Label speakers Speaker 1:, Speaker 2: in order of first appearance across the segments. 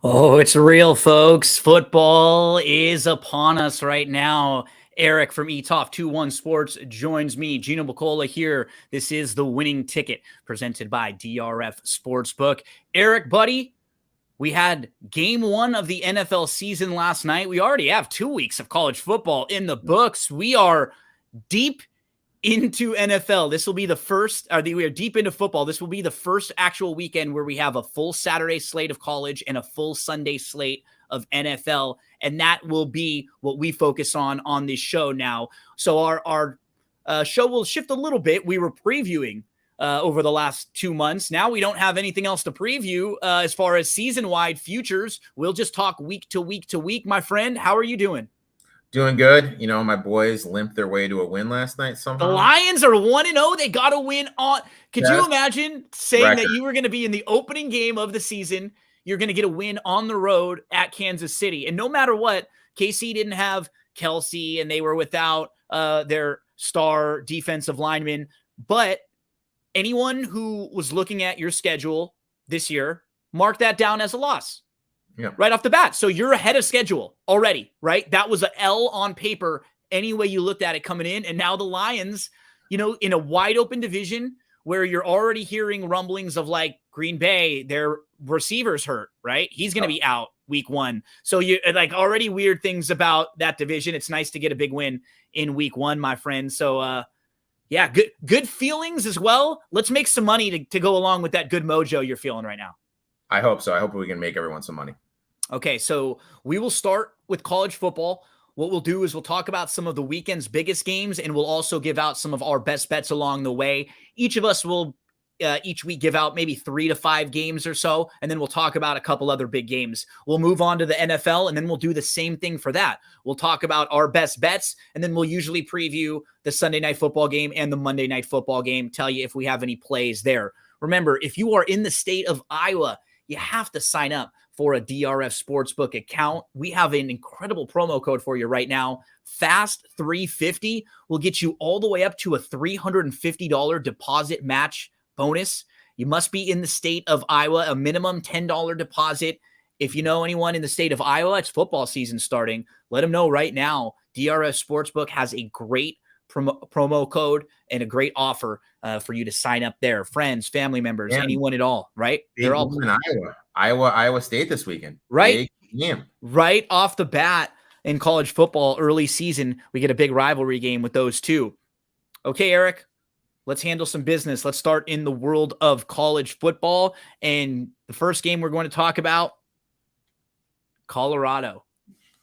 Speaker 1: Oh, it's real, folks. Football is upon us right now. Eric from ETOF 21 Sports joins me. Gino Bacola here. This is the Winning Ticket presented by DRF Sportsbook. Eric, buddy, we had game one of the NFL season last night. We already have 2 weeks of college football in the books. We are deep into NFL. This will be the first, we are deep into football. This will be the first actual weekend where we have a full Saturday slate of college and a full Sunday slate of NFL. And that will be what we focus on this show now. So our show will shift a little bit. We were previewing over the last 2 months. Now we don't have anything else to preview as far as season-wide futures. We'll just talk week to week to week. My friend, how are you doing?
Speaker 2: Doing good. You know, my boys limped their way to a win last night somehow.
Speaker 1: The Lions are 1-0. They got a win on. Could you imagine saying
Speaker 2: record.
Speaker 1: that you were going to be in the opening game of the season? You're going to get a win on the road at Kansas City. And no matter what, KC didn't have Kelsey and they were without their star defensive lineman. But anyone who was looking at your schedule this year, mark that down as a loss.
Speaker 2: Yeah.
Speaker 1: Right off the bat. So you're ahead of schedule already, right? That was an L on paper any way you looked at it coming in. And now the Lions, you know, in a wide open division where you're already hearing rumblings of like Green Bay, their receivers hurt, right? He's going to be out week one. So you like already weird things about that division. It's nice to get a big win in week one, my friend. So, yeah, good feelings as well. Let's make some money to go along with that good mojo you're feeling right now.
Speaker 2: I hope so. I hope we can make everyone some money.
Speaker 1: Okay, so we will start with college football. What we'll do is we'll talk about some of the weekend's biggest games, and we'll also give out some of our best bets along the way. Each of us will each week give out maybe 3 to 5 games or so, and then we'll talk about a couple other big games. We'll move on to the NFL, and then we'll do the same thing for that. We'll talk about our best bets, and then we'll usually preview the Sunday night football game and the Monday night football game, tell you if we have any plays there. Remember, if you are in the state of Iowa, you have to sign up for a DRF Sportsbook account. We have an incredible promo code for you right now. FAST350 will get you all the way up to a $350 deposit match bonus. You must be in the state of Iowa, a minimum $10 deposit. If you know anyone in the state of Iowa, it's football season starting. Let them know right now. DRF Sportsbook has a great promo code and a great offer for you to sign up there. Friends, family members, anyone at all, right?
Speaker 2: They're all in Iowa State this weekend.
Speaker 1: Right? Right off the bat in college football early season, we get a big rivalry game with those two. Okay, Eric, let's handle some business. Let's start in the world of college football. And the first game we're going to talk about, Colorado.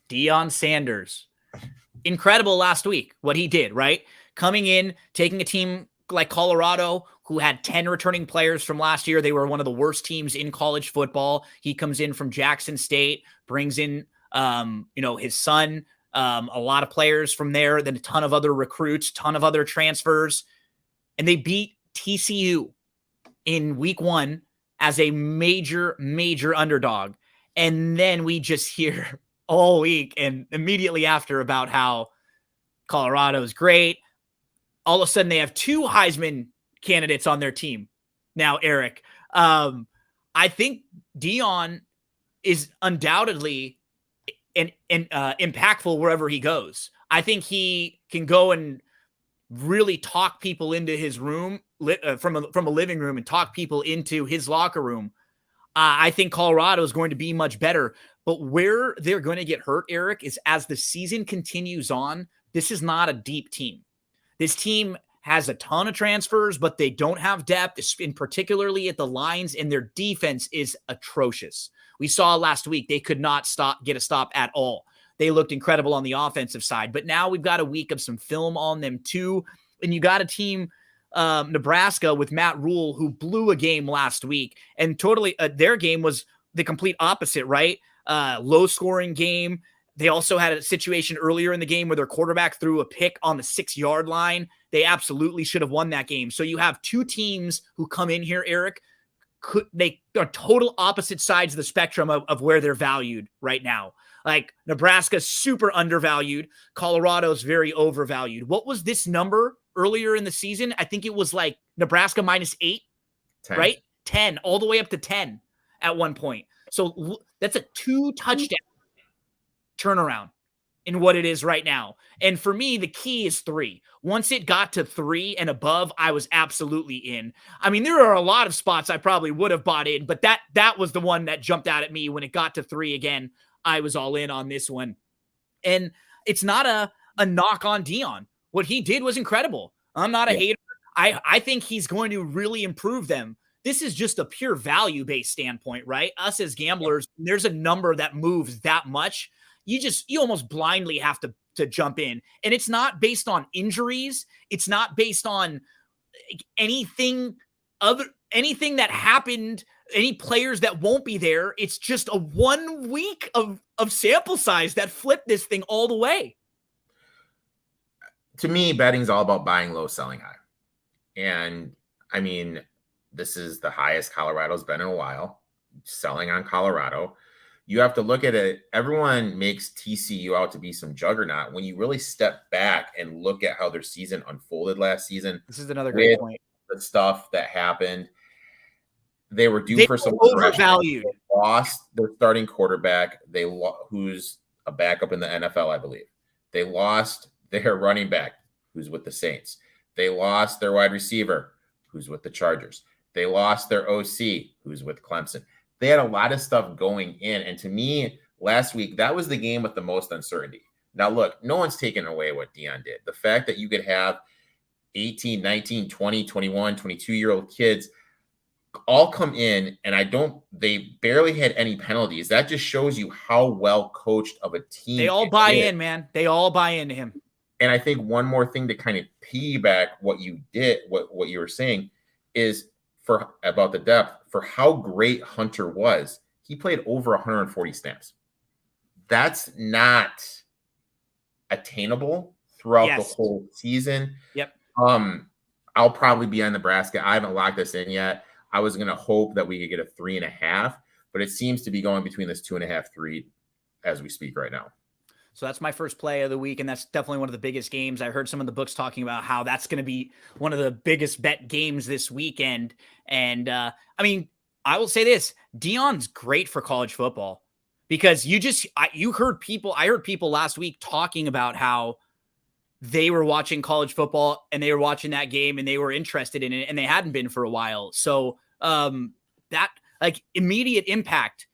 Speaker 1: Deion Sanders. Incredible last week, what he did, right? Coming in, taking a team like Colorado, who had 10 returning players from last year. They were one of the worst teams in college football. He comes in from Jackson State, brings in, his son, a lot of players from there, then a ton of other recruits, ton of other transfers. And they beat TCU in week one as a major, major underdog. And then we just hear all week and immediately after about how Colorado is great. All of a sudden they have 2 Heisman candidates on their team. Now, Eric, I think Deion is undoubtedly impactful wherever he goes. I think he can go and really talk people into his room from a living room and talk people into his locker room. I think Colorado is going to be much better. But where they're going to get hurt, Eric, is as the season continues on, this is not a deep team. This team has a ton of transfers, but they don't have depth, in particularly at the lines, and their defense is atrocious. We saw last week they could not get a stop at all. They looked incredible on the offensive side, but now we've got a week of some film on them too, and you got a team, Nebraska, with Matt Rule, who blew a game last week, and totally their game was the complete opposite, right? Low-scoring game. They also had a situation earlier in the game where their quarterback threw a pick on the 6-yard line. They absolutely should have won that game. So you have 2 teams who come in here, Eric. They are total opposite sides of the spectrum of where they're valued right now. Like Nebraska's super undervalued. Colorado's very overvalued. What was this number earlier in the season? I think it was like Nebraska -8,
Speaker 2: 10.
Speaker 1: right? 10, all the way up to 10 at one point. So That's a 2 touchdown turnaround in what it is right now. And for me, the key is 3. Once it got to 3 and above, I was absolutely in. I mean, there are a lot of spots I probably would have bought in, but that was the one that jumped out at me when it got to 3 again. I was all in on this one. And it's not a knock on Deion. What he did was incredible. I'm not a hater. I think he's going to really improve them. This is just a pure value-based standpoint, right? Us as gamblers, there's a number that moves that much. You almost blindly have to jump in. And it's not based on injuries. It's not based on anything that happened, any players that won't be there. It's just a 1 week of sample size that flipped this thing all the way.
Speaker 2: To me, betting's all about buying low, selling high. And I mean, this is the highest Colorado's been in a while, selling on Colorado. You have to look at it. Everyone makes TCU out to be some juggernaut. When you really step back and look at how their season unfolded last season,
Speaker 1: this is another great point.
Speaker 2: The stuff that happened, they were due for some
Speaker 1: overvalued.
Speaker 2: They lost their starting quarterback. Who's a backup in the NFL, I believe. They lost their running back, who's with the Saints. They lost their wide receiver, who's with the Chargers. They lost their OC, who's with Clemson. They had a lot of stuff going in. And to me, last week, that was the game with the most uncertainty. Now, look, no one's taking away what Deion did. The fact that you could have 18, 19, 20, 21, 22-year-old kids all come in, and they barely had any penalties. That just shows you how well coached of a team.
Speaker 1: They all buy in, man. They all buy into him.
Speaker 2: And I think one more thing to kind of piggyback what you did, what you were saying, is about the depth, for how great Hunter was. He played over 140 snaps. That's not attainable throughout the whole season.
Speaker 1: Yep.
Speaker 2: I'll probably be on Nebraska. I haven't locked this in yet. I was going to hope that we could get a 3.5, but it seems to be going between this 2.5, 3 as we speak right now.
Speaker 1: So that's my first play of the week, and that's definitely one of the biggest games. I heard some of the books talking about how that's going to be one of the biggest bet games this weekend. And I mean, I will say this: Deion's great for college football because I heard people last week talking about how they were watching college football and they were watching that game and they were interested in it, and they hadn't been for a while. So that like immediate impact.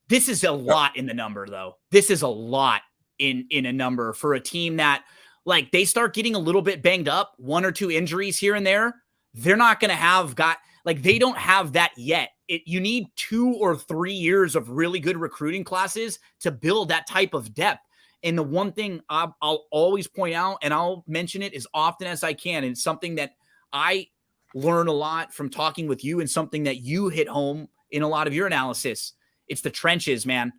Speaker 1: This is a lot in the number, though. This is a lot in a number for a team that, like, they start getting a little bit banged up, 1 or 2 injuries here and there. They're not going to they don't have that yet. You need 2 or 3 years of really good recruiting classes to build that type of depth. And the one thing I'll always point out, and I'll mention it as often as I can, and it's something that I learn a lot from talking with you and something that you hit home in a lot of your analysis. It's the trenches, man.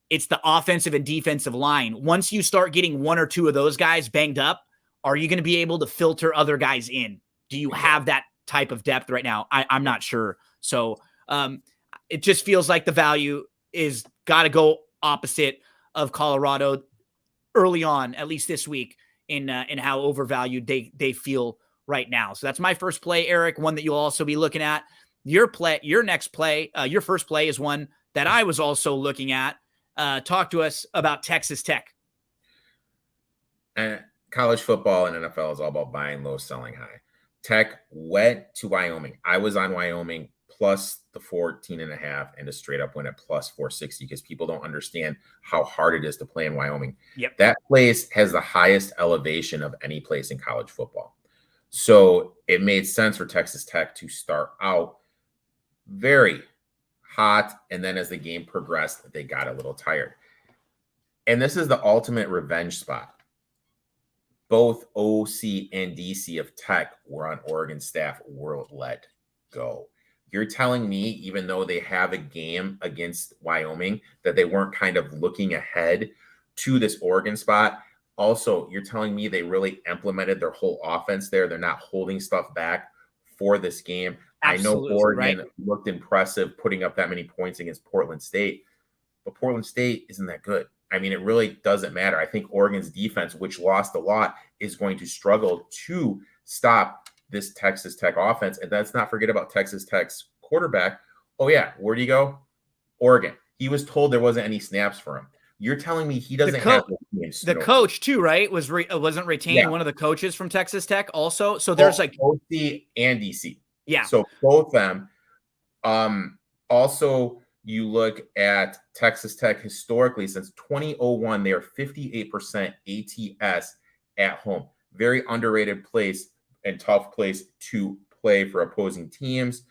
Speaker 1: It's the offensive and defensive line. Once you start getting 1 or 2 of those guys banged up, are you going to be able to filter other guys in? Do you have that type of depth right now? I'm not sure. So it just feels like the value is got to go opposite of Colorado early on, at least this week, in how overvalued they feel right now. So that's my first play, Eric, one that you'll also be looking at. Your first play is one that I was also looking at. Talk to us about Texas Tech.
Speaker 2: College football and NFL is all about buying low, selling high. Tech went to Wyoming. I was on Wyoming plus the 14.5 and a straight up win at plus 460 because people don't understand how hard it is to play in Wyoming.
Speaker 1: Yep.
Speaker 2: That place has the highest elevation of any place in college football. So it made sense for Texas Tech to start out very hot, and then as the game progressed, they got a little tired. And this is the ultimate revenge spot. Both OC and DC of Tech were on Oregon staff, were let go. You're telling me, even though they have a game against Wyoming, that they weren't kind of looking ahead to this Oregon spot? Also, you're telling me they really implemented their whole offense there. They're not holding stuff back for this game.
Speaker 1: Absolutely,
Speaker 2: I know Oregon
Speaker 1: right?
Speaker 2: Looked impressive putting up that many points against Portland State, but Portland State isn't that good. I mean, it really doesn't matter. I think Oregon's defense, which lost a lot, is going to struggle to stop this Texas Tech offense. And let's not forget about Texas Tech's quarterback. Oh, yeah. Where do you go? Oregon. He was told there wasn't any snaps for him. You're telling me he doesn't have
Speaker 1: the coach too, right? Wasn't retained. One of the coaches from Texas Tech also. So there's like
Speaker 2: OC and DC.
Speaker 1: Yeah.
Speaker 2: So both them. Also, you look at Texas Tech historically since 2001, they are 58% ATS at home. Very underrated place and tough place to play for opposing teams.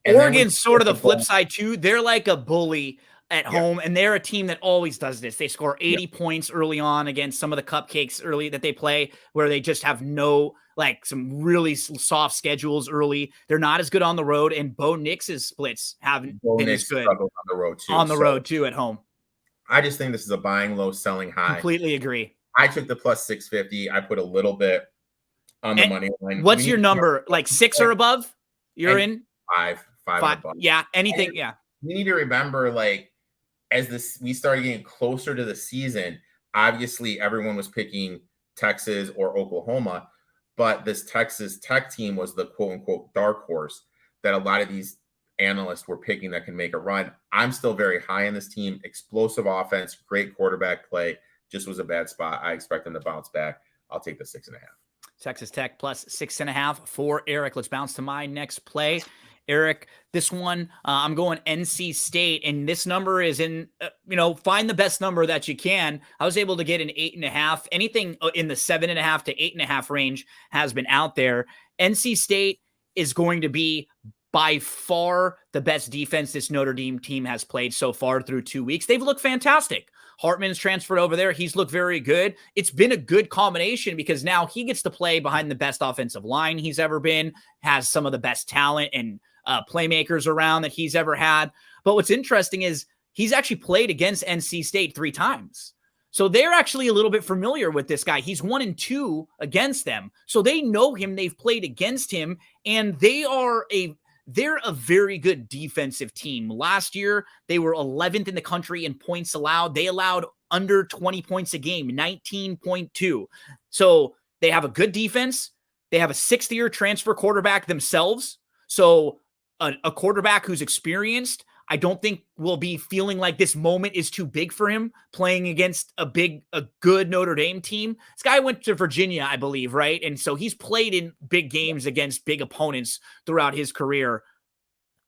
Speaker 1: And Oregon's sort of the flip side too. They're like a bully at home, and they're a team that always does this. They score 80 points early on against some of the cupcakes early that they play, where they just have some really soft schedules early. They're not as good on the road, and Bo Nix's splits haven't been as good
Speaker 2: on the
Speaker 1: road too at home.
Speaker 2: I just think this is a buying low, selling high.
Speaker 1: Completely agree.
Speaker 2: I took the plus 650. I put a little bit on the money line.
Speaker 1: What's your number? Like 6 or above? You're in?
Speaker 2: Five above.
Speaker 1: Yeah, anything.
Speaker 2: And
Speaker 1: yeah.
Speaker 2: You need to remember, as we started getting closer to the season, obviously everyone was picking Texas or Oklahoma, but this Texas Tech team was the quote unquote dark horse that a lot of these analysts were picking that can make a run. I'm still very high in this team. Explosive offense, great quarterback play. Just was a bad spot. I expect them to bounce back. I'll take the 6.5.
Speaker 1: Texas Tech plus 6.5 for Eric. Let's bounce to my next play. Eric, this one, I'm going NC State, and this number is in, find the best number that you can. I was able to get an 8.5. Anything in the 7.5 to 8.5 range has been out there. NC State is going to be by far the best defense this Notre Dame team has played so far through 2 weeks. They've looked fantastic. Hartman's transferred over there. He's looked very good. It's been a good combination because now he gets to play behind the best offensive line he's ever been, has some of the best talent and playmakers around that he's ever had. But what's interesting is he's actually played against NC State 3 times. So they're actually a little bit familiar with this guy. He's 1-2 against them. So they know him. They've played against him, and they're a very good defensive team. Last year, they were 11th in the country in points allowed. They allowed under 20 points a game, 19.2. So they have a good defense. They have a 6th-year transfer quarterback themselves. So a quarterback who's experienced, I don't think will be feeling like this moment is too big for him playing against a good Notre Dame team. This guy went to Virginia, I believe, right? And so he's played in big games against big opponents throughout his career.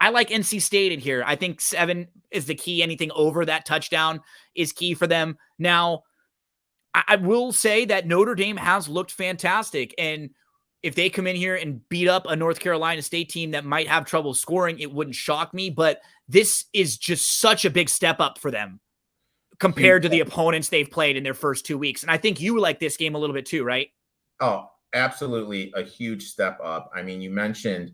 Speaker 1: I like NC State in here. I think 7 is the key. Anything over that touchdown is key for them. Now, I will say that Notre Dame has looked fantastic, and if they come in here and beat up a North Carolina State team that might have trouble scoring, it wouldn't shock me. But this is just such a big step up for them compared to the opponents they've played in their first 2 weeks. And I think you like this game a little bit too, right?
Speaker 2: Oh, absolutely. A huge step up. I mean, you mentioned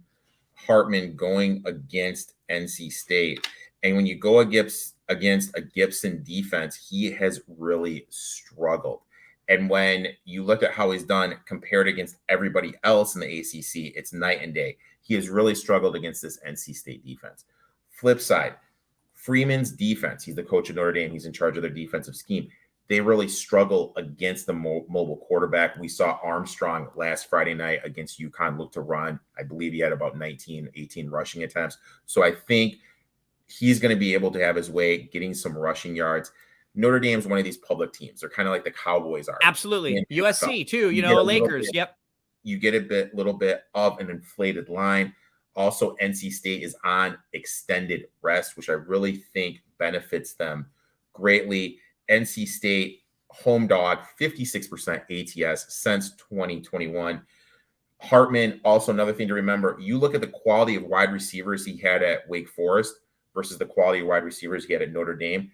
Speaker 2: Hartman going against NC State. And when you go against a Gibson defense, he has really struggled. And when you look at how he's done compared against everybody else in the ACC, it's night and day. He has really struggled against this NC State defense. Flip side, Freeman's defense, he's the coach of Notre Dame. He's in charge of their defensive scheme. They really struggle against the mobile quarterback. We saw Armstrong last Friday night against UConn look to run. I believe he had about 19, 18 rushing attempts. So I think he's going to be able to have his way getting some rushing yards. Notre Dame's one of these public teams. They're kind of like the Cowboys are.
Speaker 1: Absolutely. USC too, Lakers. Yep.
Speaker 2: You get a little bit of an inflated line. Also, NC State is on extended rest, which I really think benefits them greatly. NC State home dog, 56% ATS since 2021. Hartman, also another thing to remember, you look at the quality of wide receivers he had at Wake Forest versus the quality of wide receivers he had at Notre Dame.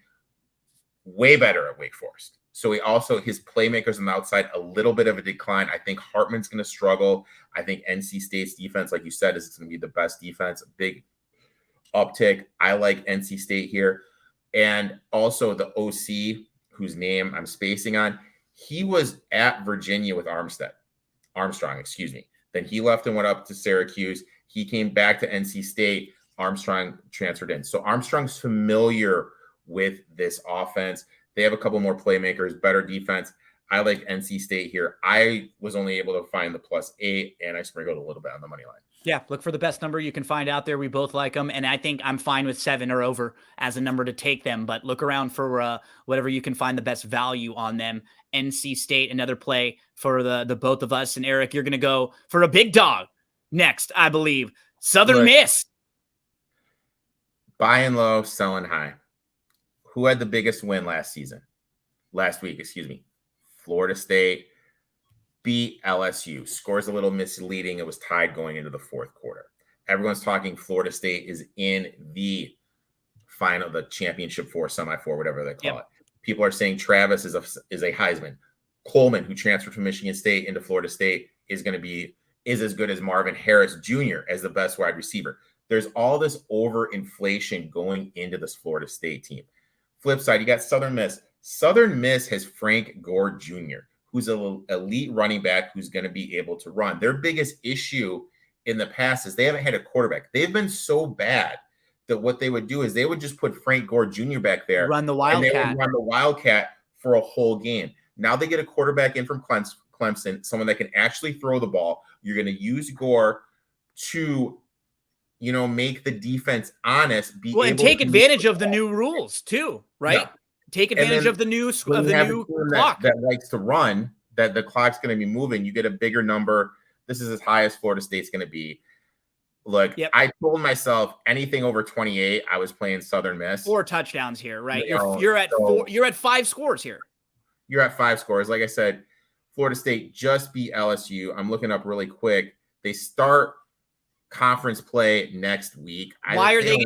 Speaker 2: Way better at Wake Forest. So his playmakers on the outside, a little bit of a decline. I think Hartman's going to struggle. I think NC State's defense, like you said, is going to be the best defense. A big uptick. I like NC State here. And also the OC, whose name I'm spacing on, he was at Virginia with Armstrong. Then he left and went up to Syracuse. He came back to NC State. Armstrong transferred in. So Armstrong's familiar with this offense. They have a couple more playmakers, better defense. I like NC State here. I was only able to find the +8, and I sprinkled a little bit on the money line.
Speaker 1: Yeah, look for the best number you can find out there. We both like them, and I think I'm fine with 7 or over as a number to take them. But look around for whatever you can find the best value on them. NC State, another play for the both of us. And Eric, you're going to go for a big dog next, I believe. Southern Miss.
Speaker 2: Buying low, selling high. Who had the biggest win last week? Florida State beat LSU. Score's a little misleading. It was tied going into the fourth quarter. Everyone's talking Florida State is in the final, the championship 4, semi-4, whatever they call it. People are saying Travis is a Heisman. Coleman, who transferred from Michigan State into Florida State, is as good as Marvin Harris Jr. as the best wide receiver. There's all this overinflation going into this Florida State team. Flip side, you got Southern Miss. Southern Miss has Frank Gore Jr., who's an elite running back who's going to be able to run. Their biggest issue in the past is they haven't had a quarterback. They've been so bad that what they would do is they would just put Frank Gore Jr. back there.
Speaker 1: Run the Wildcat.
Speaker 2: And they would run the Wildcat for a whole game. Now they get a quarterback in from Clemson, someone that can actually throw the ball. You're going to use Gore to, make the defense honest.
Speaker 1: And take advantage of the new rules too, right? Yeah. Take advantage of the new clock
Speaker 2: that likes to run. That the clock's going to be moving. You get a bigger number. This is as high as Florida State's going to be. Look, I told myself anything over 28, I was playing Southern Miss.
Speaker 1: 4 touchdowns here, right? You're at 4. You're at 5 scores here.
Speaker 2: You're at 5 scores. Like I said, Florida State just beat LSU. I'm looking up really quick. They start conference play next week.
Speaker 1: Why are they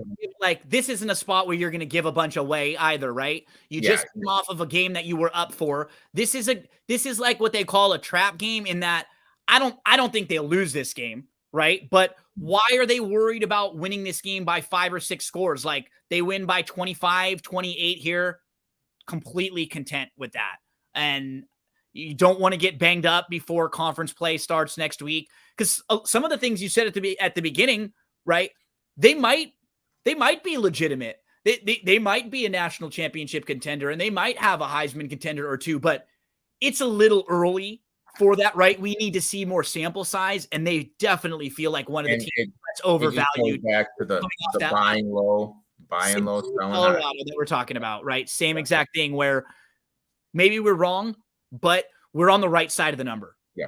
Speaker 1: this isn't a spot where you're going to give a bunch away either, right? You just came off of a game that you were up for. This is like what they call a trap game, in that I don't think they'll lose this game, right? But why are they worried about winning this game by 5 or 6 scores? Like, they win by 25, 28 here, completely content with that. And you don't want to get banged up before conference play starts next week, because some of the things you said at the beginning, right? They might be legitimate. They might be a national championship contender, and they might have a Heisman contender or two, but it's a little early for that, right? We need to see more sample size, and they definitely feel like one of the teams that's overvalued.
Speaker 2: Back to the buying low, selling
Speaker 1: Colorado
Speaker 2: high
Speaker 1: that we're talking about, right? Same exact thing, where maybe we're wrong, but we're on the right side of the number.
Speaker 2: Yeah.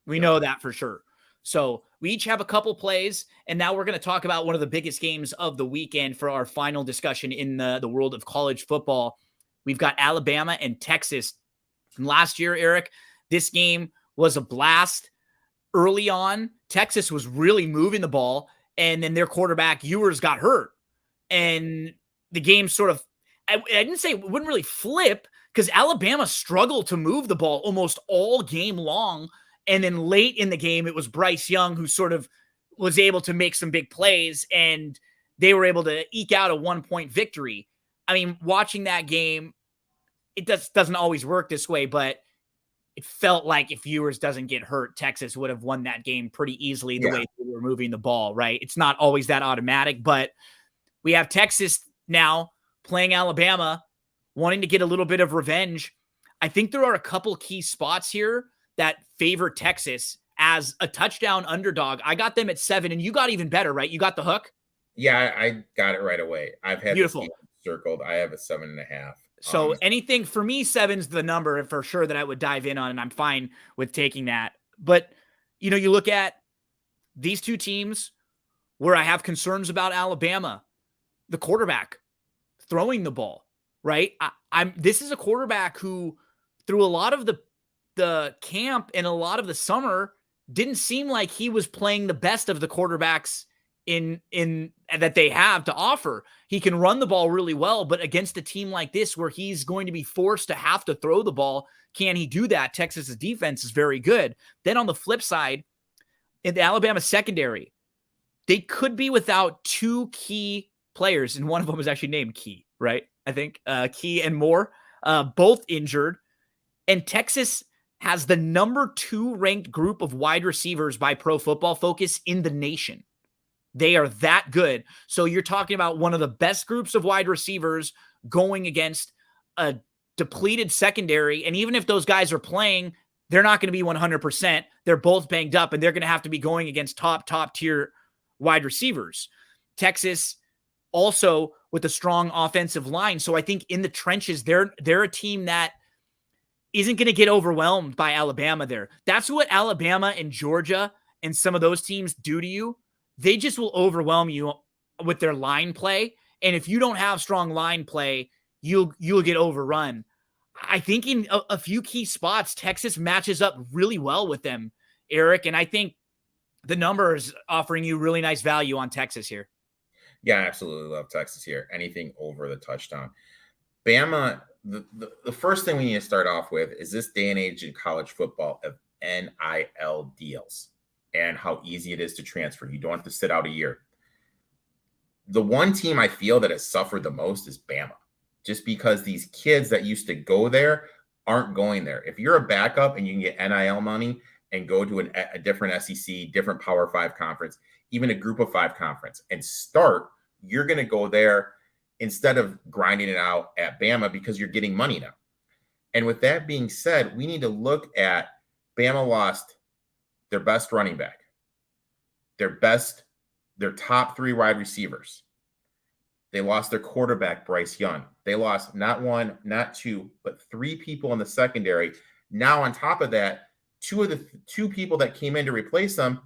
Speaker 1: We know that for sure. So we each have a couple plays, and now we're going to talk about one of the biggest games of the weekend for our final discussion in the world of college football. We've got Alabama and Texas. From last year, Eric, this game was a blast. Early on, Texas was really moving the ball, and then their quarterback, Ewers, got hurt. And the game sort of, I didn't say it wouldn't really flip, because Alabama struggled to move the ball almost all game long. And then late in the game, it was Bryce Young who sort of was able to make some big plays, and they were able to eke out a 1-point victory. I mean, watching that game, it doesn't always work this way, but it felt like if Ewers doesn't get hurt, Texas would have won that game pretty easily the way they were moving the ball, right? It's not always that automatic, but we have Texas now playing Alabama, wanting to get a little bit of revenge. I think there are a couple key spots here that favor Texas as a touchdown underdog. I got them at 7, and you got even better, right? You got the hook?
Speaker 2: Yeah, I got it right away. I've had this game circled. I have a 7.5.
Speaker 1: So anything for me, 7's the number for sure that I would dive in on, and I'm fine with taking that. But, you look at these two teams where I have concerns about Alabama, the quarterback throwing the ball, right? This is a quarterback who, through a lot of the camp and a lot of the summer, didn't seem like he was playing the best of the quarterbacks in that they have to offer. He can run the ball really well, but against a team like this where he's going to be forced to have to throw the ball, can he do that? Texas's defense is very good. Then on the flip side, in the Alabama secondary, they could be without 2 key players, and one of them was actually named Key, right? I think Key and Moore, both injured. And Texas has the number 2 ranked group of wide receivers by Pro Football Focus in the nation. They are that good. So you're talking about one of the best groups of wide receivers going against a depleted secondary. And even if those guys are playing, they're not going to be 100%. They're both banged up, and they're going to have to be going against top tier wide receivers. Texas also with a strong offensive line. So I think in the trenches, they're a team that isn't going to get overwhelmed by Alabama there. That's what Alabama and Georgia and some of those teams do to you. They just will overwhelm you with their line play. And if you don't have strong line play, you'll get overrun. I think in a few key spots, Texas matches up really well with them, Eric. And I think the number is offering you really nice value on Texas here.
Speaker 2: Yeah, I absolutely love Texas here. Anything over the touchdown. Bama, the first thing we need to start off with is this day and age in college football of NIL deals and how easy it is to transfer. You don't have to sit out a year. The one team I feel that has suffered the most is Bama, just because these kids that used to go there aren't going there. If you're a backup and you can get NIL money and go to a different SEC, different Power 5 conference, even a Group of 5 conference and start, you're going to go there instead of grinding it out at Bama because you're getting money now. And with that being said, we need to look at Bama lost their best running back, their top 3 wide receivers. They lost their quarterback, Bryce Young. They lost not 1, not 2, but 3 people in the secondary. Now, on top of that, 2 of the 2 people that came in to replace them,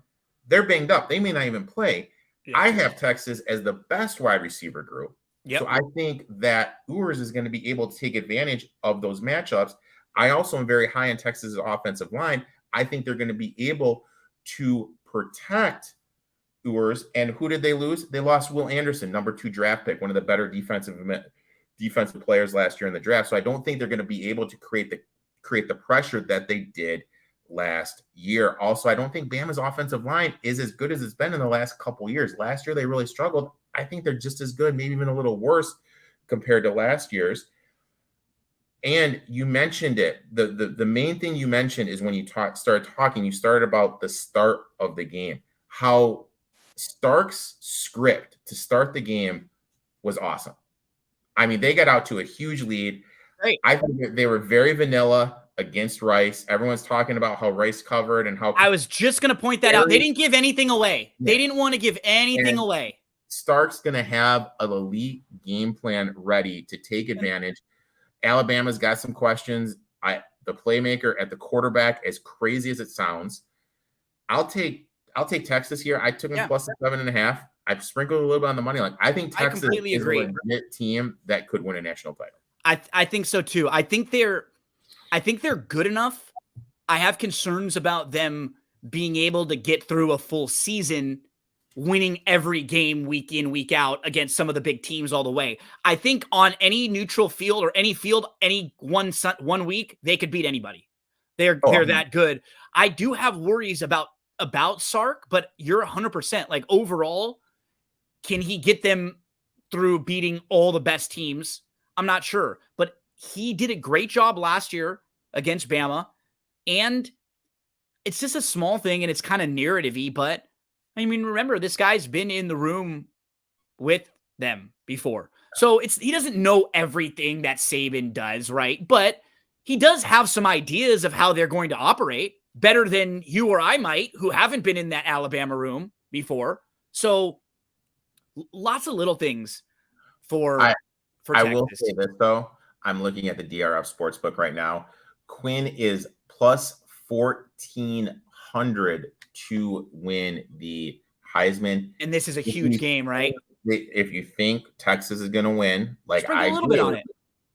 Speaker 2: they're banged up. They may not even play. Yeah. I have Texas as the best wide receiver group. Yep. So I think that Ewers is going to be able to take advantage of those matchups. I also am very high in Texas's offensive line. I think they're going to be able to protect Ewers. And who did they lose? They lost Will Anderson, number 2 draft pick, one of the better defensive players last year in the draft. So I don't think they're going to be able to create the pressure that they did last year. Also, I don't think Bama's offensive line is as good as it's been in the last couple years. Last year, they really struggled. I think they're just as good, maybe even a little worse compared to last year's. And you mentioned it. The main thing you mentioned is when you started talking, you started about the start of the game, how Stark's script to start the game was awesome. I mean, they got out to a huge lead. Right. I think they were very vanilla against Rice. Everyone's talking about how Rice covered and how
Speaker 1: I was just going to point that out. They didn't give anything away. Yeah. They didn't want to give anything away.
Speaker 2: Stark's going to have an elite game plan ready to take advantage. Alabama's got some questions. The playmaker at the quarterback, as crazy as it sounds, I'll take Texas here. I took them plus 7.5. I've sprinkled a little bit on the money line. I think Texas is a legit team that could win a national title.
Speaker 1: I think so too. I think they're good enough. I have concerns about them being able to get through a full season, winning every game week in, week out against some of the big teams all the way. I think on any neutral field or any field, any one week, they could beat anybody. They're that good. I do have worries about Sark, but you're 100%. Like overall, can he get them through beating all the best teams? I'm not sure, but he did a great job last year against Bama, and it's just a small thing and it's kind of narrative-y, but I mean, remember, this guy's been in the room with them before. So he doesn't know everything that Saban does, right? But he does have some ideas of how they're going to operate better than you or I might, who haven't been in that Alabama room before. So lots of little things for Texas.
Speaker 2: I will say this, though. I'm looking at the DRF Sportsbook right now. Quinn is plus 1,400 to win the Heisman.
Speaker 1: And this is a huge game, right?
Speaker 2: If you think Texas is going to win, like
Speaker 1: I do, bit on it.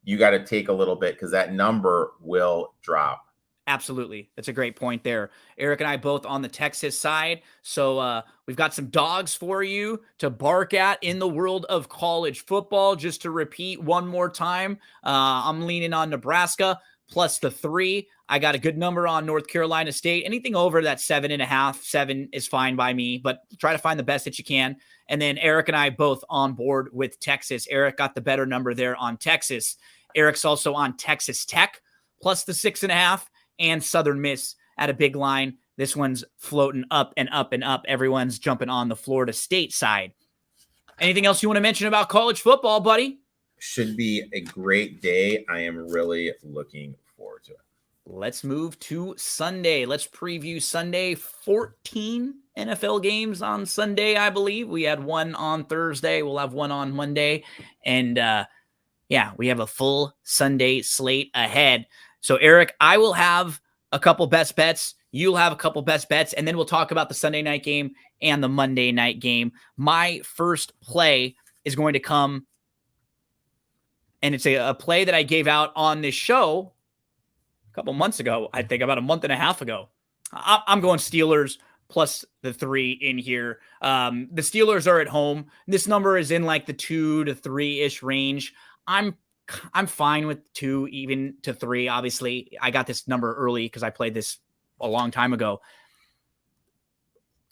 Speaker 2: You got to take a little bit because that number will drop.
Speaker 1: Absolutely. That's a great point there. Eric and I both on the Texas side. So we've got some dogs for you to bark at in the world of college football. Just to repeat one more time, I'm leaning on Nebraska plus the 3. I got a good number on North Carolina State. Anything over that 7.5, 7 is fine by me, but try to find the best that you can. And then Eric and I both on board with Texas. Eric got the better number there on Texas. Eric's also on Texas Tech plus the 6.5 and Southern Miss at a big line. This one's floating up and up and up. Everyone's jumping on the Florida State side. Anything else you want to mention about college football, buddy?
Speaker 2: Should be a great day. I am really looking forward to it.
Speaker 1: let's move to Sunday. Let's preview Sunday. 14 NFL games on Sunday, I believe. We had one on Thursday. We'll have one on Monday. And yeah, we have a full Sunday slate ahead. So, Eric, I will have a couple best bets. You'll have a couple best bets. And then we'll talk about the Sunday night game and the Monday night game. My first play is going to come, and it's a play that I gave out on this show a couple months ago, I think about a month and a half ago. I'm going Steelers plus the 3 in here. The Steelers are at home. This number is in like the 2 to 3-ish range. I'm fine with 2, even to 3. Obviously, I got this number early because I played this a long time ago.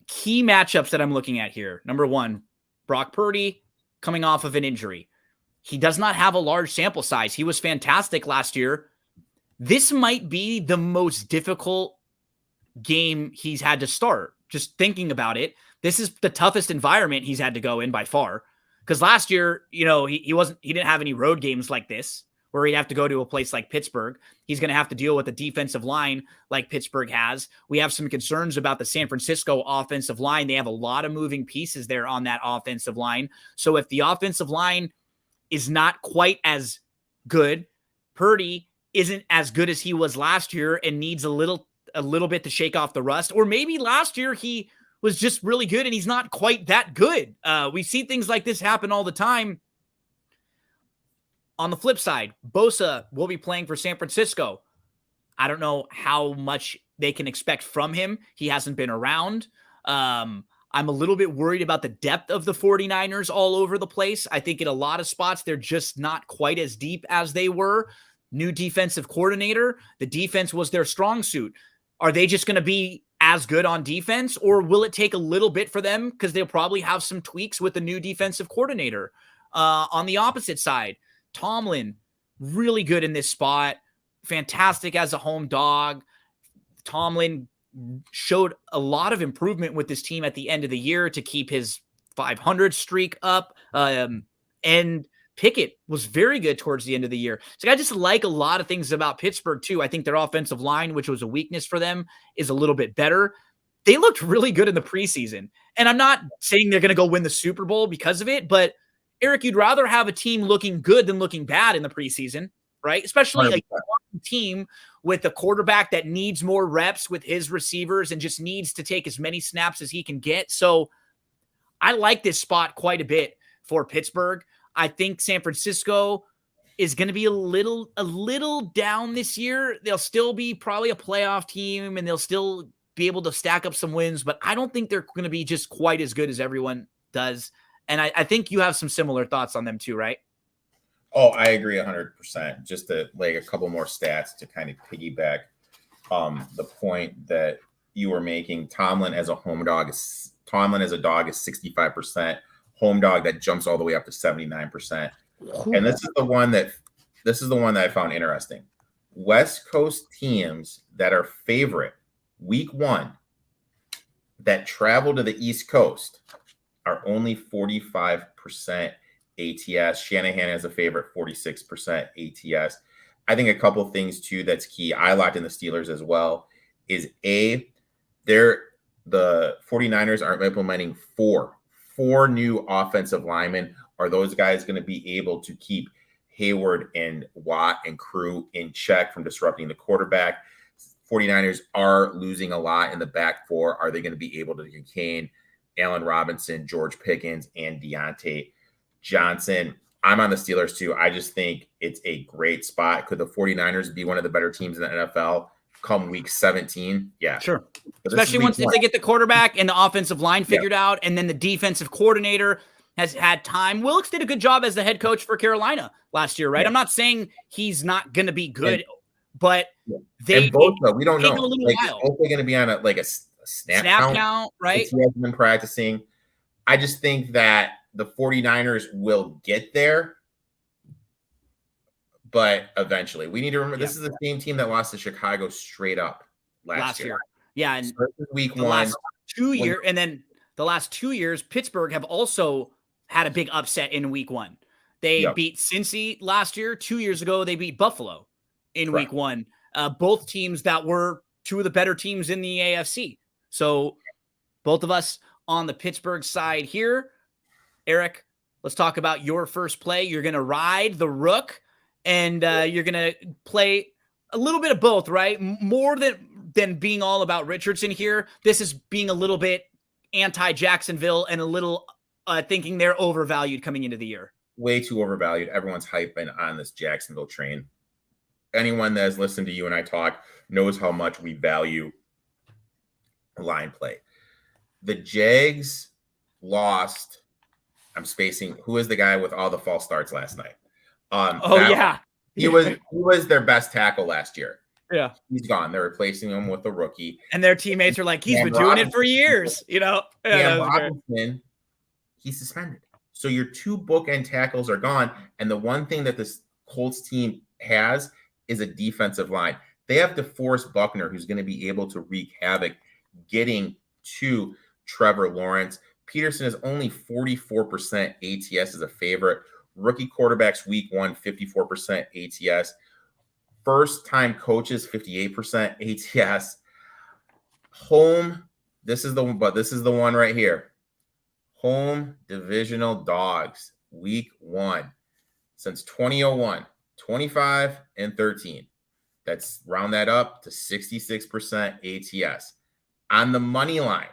Speaker 1: Key matchups that I'm looking at here. Number 1, Brock Purdy coming off of an injury. He does not have a large sample size. He was fantastic last year. This might be the most difficult game he's had to start. Just thinking about it, this is the toughest environment he's had to go in by far. Because last year, he didn't have any road games like this, where he'd have to go to a place like Pittsburgh. He's going to have to deal with a defensive line like Pittsburgh has. We have some concerns about the San Francisco offensive line. They have a lot of moving pieces there on that offensive line. So if the offensive line is not quite as good, Purdy isn't as good as he was last year and needs a little bit to shake off the rust. Or maybe last year he was just really good and he's not quite that good. We see things like this happen all the time. On the flip side, Bosa will be playing for San Francisco. I don't know how much they can expect from him. He hasn't been around. I'm a little bit worried about the depth of the 49ers all over the place. I think in a lot of spots, they're just not quite as deep as they were. New defensive coordinator. The defense was their strong suit. Are they just going to be as good on defense, or will it take a little bit for them? Because they'll probably have some tweaks with the new defensive coordinator. On the opposite side, Tomlin, really good in this spot. Fantastic as a home dog. Tomlin showed a lot of improvement with this team at the end of the year to keep his 500 streak up. And Pickett was very good towards the end of the year. So I just like a lot of things about Pittsburgh too. I think their offensive line, which was a weakness for them, is a little bit better. They looked really good in the preseason. And I'm not saying they're going to go win the Super Bowl because of it, but Eric, you'd rather have a team looking good than looking bad in the preseason, right? Especially a team with a quarterback that needs more reps with his receivers and just needs to take as many snaps as he can get. So I like this spot quite a bit for Pittsburgh. I think San Francisco is going to be a little down this year. They'll still be probably a playoff team and they'll still be able to stack up some wins, but I don't think they're going to be just quite as good as everyone does. And I think you have some similar thoughts on them too, right?
Speaker 2: Oh, I agree 100%. Just to like a couple more stats to kind of piggyback the point that you were making. Tomlin as a dog is 65%. Home dog that jumps all the way up to 79%. And this is the one that I found interesting. West Coast teams that are favorite week 1 that travel to the East Coast are only 45% ATS. Shanahan has a favorite 46% ATS. I think a couple of things too that's key. I locked in the Steelers as well. Is the 49ers are implementing four new offensive linemen. Are those guys going to be able to keep Hayward and Watt and crew in check from disrupting the quarterback? 49ers are losing a lot in the back 4. Are they going to be able to contain Allen Robinson, George Pickens, and Deontay Johnson? I'm on the Steelers too. I just think it's a great spot. Could the 49ers be one of the better teams in the NFL come week 17? Yeah.
Speaker 1: Sure. Especially once if they get the quarterback and the offensive line figured out, and then the defensive coordinator has had time. Wilkes did a good job as the head coach for Carolina last year, right? Yeah. I'm not saying he's not going to be good, but we
Speaker 2: don't know. Like, are they going to be on a snap count,
Speaker 1: right?
Speaker 2: He hasn't been practicing. I just think that the 49ers will get there, but eventually. We need to remember this is the same team that lost to Chicago straight up last year.
Speaker 1: Yeah, and
Speaker 2: week 1,
Speaker 1: 2 years, and then the last 2 years, Pittsburgh have also had a big upset in week 1. They beat Cincy last year. 2 years ago, they beat Buffalo in week 1. both teams that were two of the better teams in the AFC. So both of us on the Pittsburgh side here. Eric, let's talk about your first play. You're going to ride the Rook, and you're going to play a little bit of both, right? More than being all about Richardson here. This is being a little bit anti-Jacksonville and a little thinking they're overvalued coming into the year.
Speaker 2: Way too overvalued. Everyone's hyping on this Jacksonville train. Anyone that has listened to you and I talk knows how much we value line play. The Jags lost. I'm spacing. Who is the guy with all the false starts last night? He was their best tackle last year.
Speaker 1: Yeah,
Speaker 2: he's gone. They're replacing him with a rookie,
Speaker 1: and their teammates are like, he's been doing it for years.
Speaker 2: Cam Robinson, he's suspended. So your two bookend tackles are gone, and the one thing that this Colts team has is a defensive line. They have DeForest Buckner, who's going to be able to wreak havoc, getting to Trevor Lawrence. Peterson is only 44% ATS as a favorite. Rookie quarterbacks week 1, 54% ATS. First-time coaches, 58% ATS. Home, this is the one right here. Home divisional dogs, week 1. Since 2001, 25-13. That's round that up to 66% ATS. On the money line,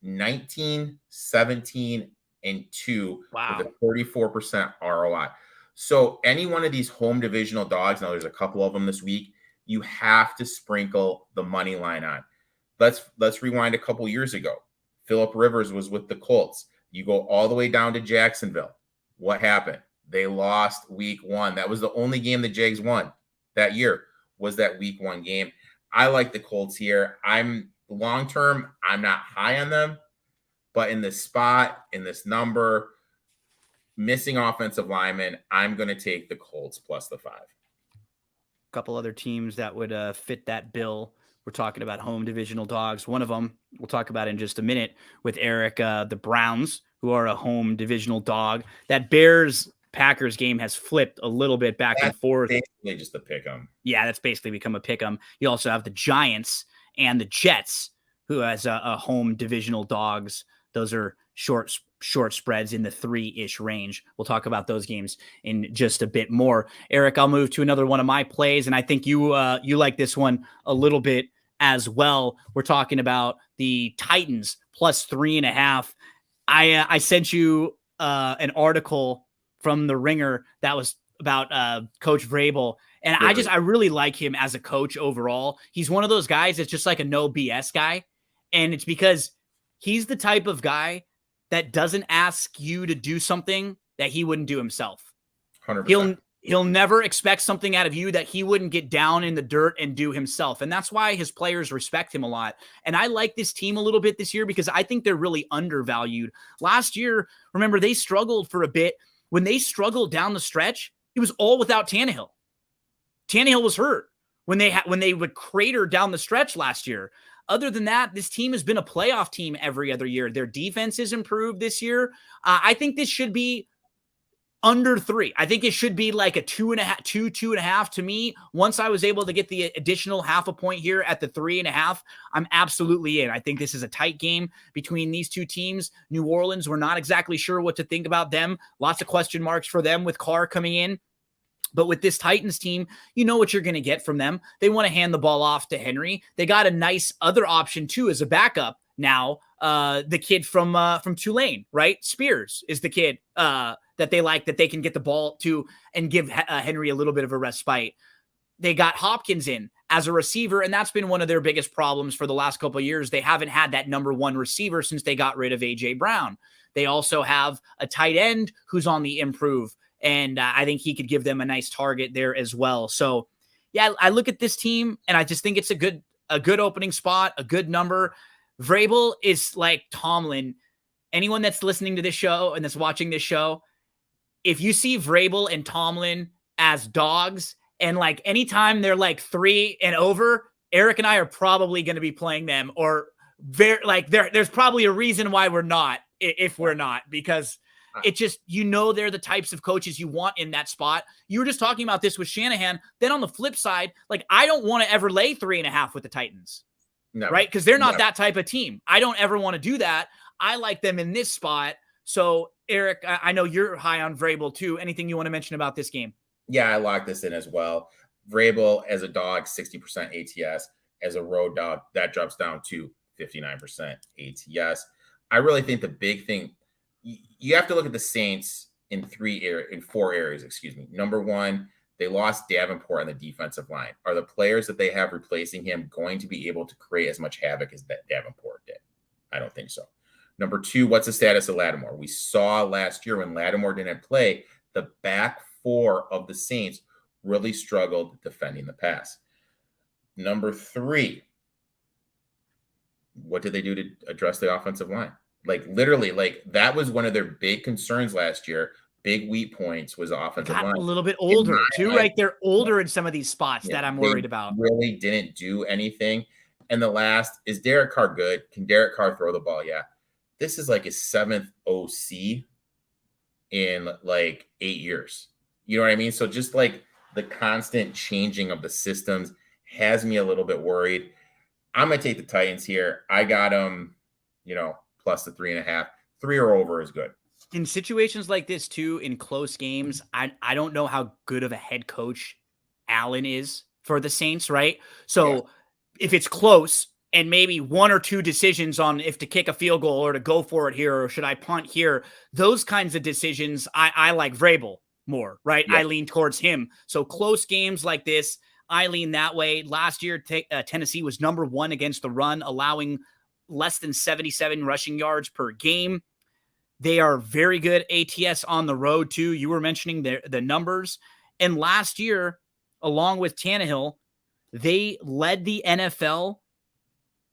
Speaker 2: 19, 17, and 2 with a 34% ROI. So any one of these home divisional dogs, now there's a couple of them this week, you have to sprinkle the money line on. Let's rewind a couple years ago. Phillip Rivers was with the Colts. You go all the way down to Jacksonville. What happened? They lost week 1. That was the only game the Jags won that year, was that week 1 game. I like the Colts here. Long-term, I'm not high on them, but in this spot, in this number, missing offensive linemen, I'm going to take the Colts plus the 5.
Speaker 1: A couple other teams that would fit that bill. We're talking about home divisional dogs. One of them we'll talk about in just a minute with Eric, the Browns, who are a home divisional dog. That Bears-Packers game has flipped a little bit back and forth.
Speaker 2: Basically just a pick 'em.
Speaker 1: Yeah, that's basically become a pick 'em. You also have the Giants and the Jets, who has a home divisional dogs. Those are short spreads in the 3-ish range. We'll talk about those games in just a bit more. Eric, I'll move to another one of my plays, and I think you like this one a little bit as well. We're talking about the Titans plus 3.5. I sent you an article from The Ringer that was about Coach Vrabel, and I really like him as a coach overall. He's one of those guys that's just like a no BS guy, and it's because he's the type of guy that doesn't ask you to do something that he wouldn't do himself.
Speaker 2: 100%.
Speaker 1: He'll never expect something out of you that he wouldn't get down in the dirt and do himself. And that's why his players respect him a lot. And I like this team a little bit this year because I think they're really undervalued. Last year, remember, they struggled for a bit. When they struggled down the stretch, it was all without Tannehill. Tannehill was hurt when they would crater down the stretch last year. Other than that, this team has been a playoff team every other year. Their defense has improved this year. I think this should be under 3. I think it should be like a 2.5 to me. Once I was able to get the additional half a point here at the 3.5, I'm absolutely in. I think this is a tight game between these two teams. New Orleans, we're not exactly sure what to think about them. Lots of question marks for them with Carr coming in. But with this Titans team, you know what you're going to get from them. They want to hand the ball off to Henry. They got a nice other option too as a backup now. The kid from Tulane, right? Spears is the kid that they like, that they can get the ball to and give Henry a little bit of a respite. They got Hopkins in as a receiver, and that's been one of their biggest problems for the last couple of years. They haven't had that number 1 receiver since they got rid of A.J. Brown. They also have a tight end who's on the improve. And I think he could give them a nice target there as well. So, yeah, I look at this team, and I just think it's a good opening spot, a good number. Vrabel is like Tomlin. Anyone that's listening to this show and that's watching this show, if you see Vrabel and Tomlin as dogs, and like anytime they're like 3 and over, Eric and I are probably going to be playing them, or there's probably a reason why we're not, if we're not, because It just, they're the types of coaches you want in that spot. You were just talking about this with Shanahan. Then on the flip side, like, I don't want to ever lay 3.5 with the Titans.
Speaker 2: Never.
Speaker 1: Right? Because they're not that type of team. I don't ever want to do that. I like them in this spot. So, Eric, I know you're high on Vrabel too. Anything you want to mention about this game?
Speaker 2: Yeah, I locked this in as well. Vrabel as a dog, 60% ATS. As a road dog, that drops down to 59% ATS. I really think the big thing, you have to look at the Saints in 4 areas, excuse me. Number one, they lost Davenport on the defensive line. Are the players that they have replacing him going to be able to create as much havoc as that Davenport did? I don't think so. Number two, what's the status of Lattimore? We saw last year when Lattimore didn't play, the back 4 of the Saints really struggled defending the pass. Number 3, what did they do to address the offensive line? Like, literally, like, that was one of their big concerns last year. Big weak points was offensive line.
Speaker 1: A little bit older too, right? They're older in some of these spots that I'm worried about.
Speaker 2: Really didn't do anything. And the last, is Derek Carr good? Can Derek Carr throw the ball? Yeah. This is like his 7th OC in like 8 years. You know what I mean? So just like the constant changing of the systems has me a little bit worried. I'm going to take the Titans here. I got them, plus the 3.5. 3 or over is good.
Speaker 1: In situations like this too, in close games, I don't know how good of a head coach Allen is for the Saints, right? So if it's close and maybe 1 or 2 decisions on if to kick a field goal or to go for it here, or should I punt here, those kinds of decisions, I like Vrabel more, right? I lean towards him. So close games like this, I lean that way. Last year, Tennessee was number 1 against the run, allowing less than 77 rushing yards per game. They are very good ATS on the road too. You were mentioning the numbers. And last year, along with Tannehill, they led the NFL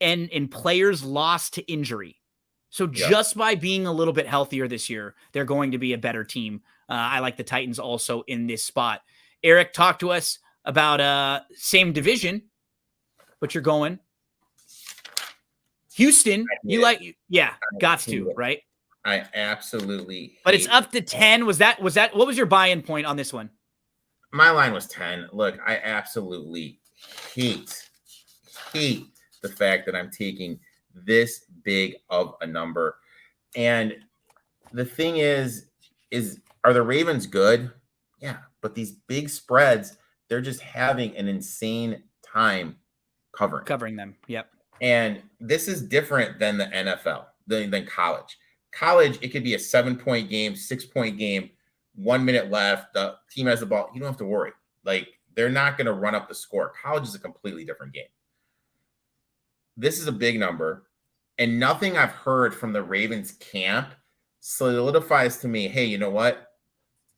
Speaker 1: in players lost to injury. So just by being a little bit healthier this year, they're going to be a better team. I like the Titans also in this spot. Eric, talk to us about same division, but you're going Houston. You like, got to, right?
Speaker 2: I absolutely
Speaker 1: But it's up to 10. Was that what was your buy-in point on this one?
Speaker 2: My line was 10. Look, I absolutely hate the fact that I'm taking this big of a number. And the thing is are the Ravens good? Yeah, but these big spreads, they're just having an insane time covering
Speaker 1: them. Yep.
Speaker 2: And this is different than the NFL, than college. College, it could be a 7-point game, 6-point game, 1 minute left. The team has the ball. You don't have to worry. Like, they're not going to run up the score. College is a completely different game. This is a big number. And nothing I've heard from the Ravens camp solidifies to me, hey, you know what?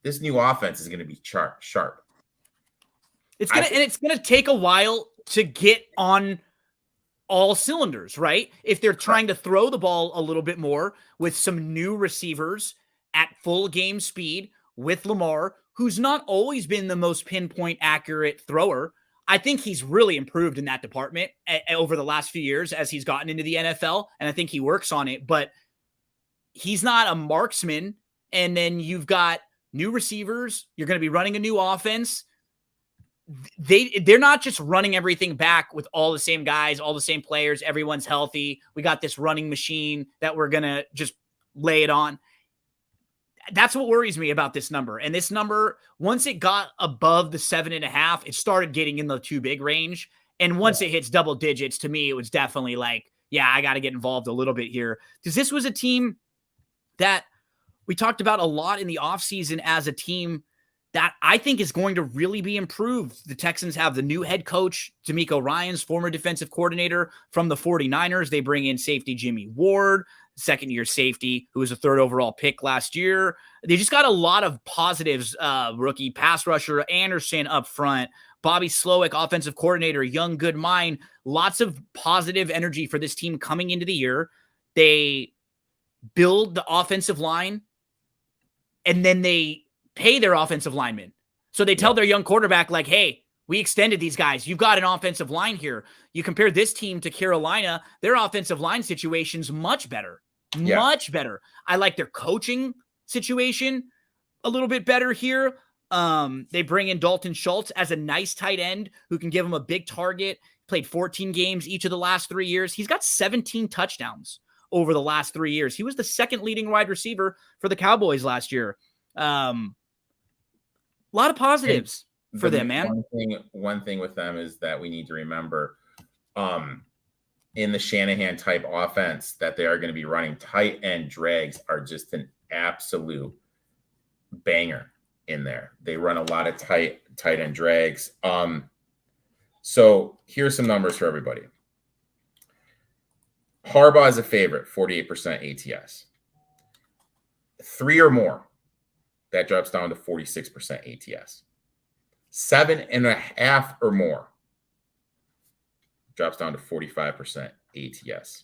Speaker 2: This new offense is going to be sharp.
Speaker 1: It's going to take a while to get on all cylinders, right? If they're trying to throw the ball a little bit more with some new receivers at full game speed with Lamar, who's not always been the most pinpoint accurate thrower. I think he's really improved in that department over the last few years as he's gotten into the NFL, and I think he works on it, but he's not a marksman. And then you've got new receivers. You're going to be running a new offense. They're not just running everything back with all the same guys, all the same players. Everyone's healthy. We got this running machine that we're going to just lay it on. That's what worries me about this number. And this number, once it got above the 7.5, it started getting in the too big range. And once it hits double digits, to me, it was definitely like, yeah, I got to get involved a little bit here. Because this was a team that we talked about a lot in the offseason as a team that I think is going to really be improved. The Texans have the new head coach, D'Amico Ryans, former defensive coordinator from the 49ers. They bring in safety Jimmy Ward, second-year safety, who was a 3rd overall pick last year. They just got a lot of positives. Rookie pass rusher Anderson up front, Bobby Slowick, offensive coordinator, young, good mind. Lots of positive energy for this team coming into the year. They build the offensive line, and then they pay their offensive linemen. So they tell their young quarterback, like, hey, we extended these guys. You've got an offensive line here. You compare this team to Carolina, their offensive line situation's much better. Much better. I like their coaching situation a little bit better here. They bring in Dalton Schultz as a nice tight end who can give him a big target. Played 14 games each of the last 3 years. He's got 17 touchdowns over the last 3 years. He was the second leading wide receiver for the Cowboys last year. A lot of positives for them, man.
Speaker 2: One thing with them is that we need to remember in the Shanahan type offense that they are going to be running, tight end drags are just an absolute banger in there. They run a lot of tight end drags. So here's some numbers for everybody. Harbaugh is a favorite, 48% ATS. 3 or more, that drops down to 46% ATS. 7.5 or more drops down to 45% ATS.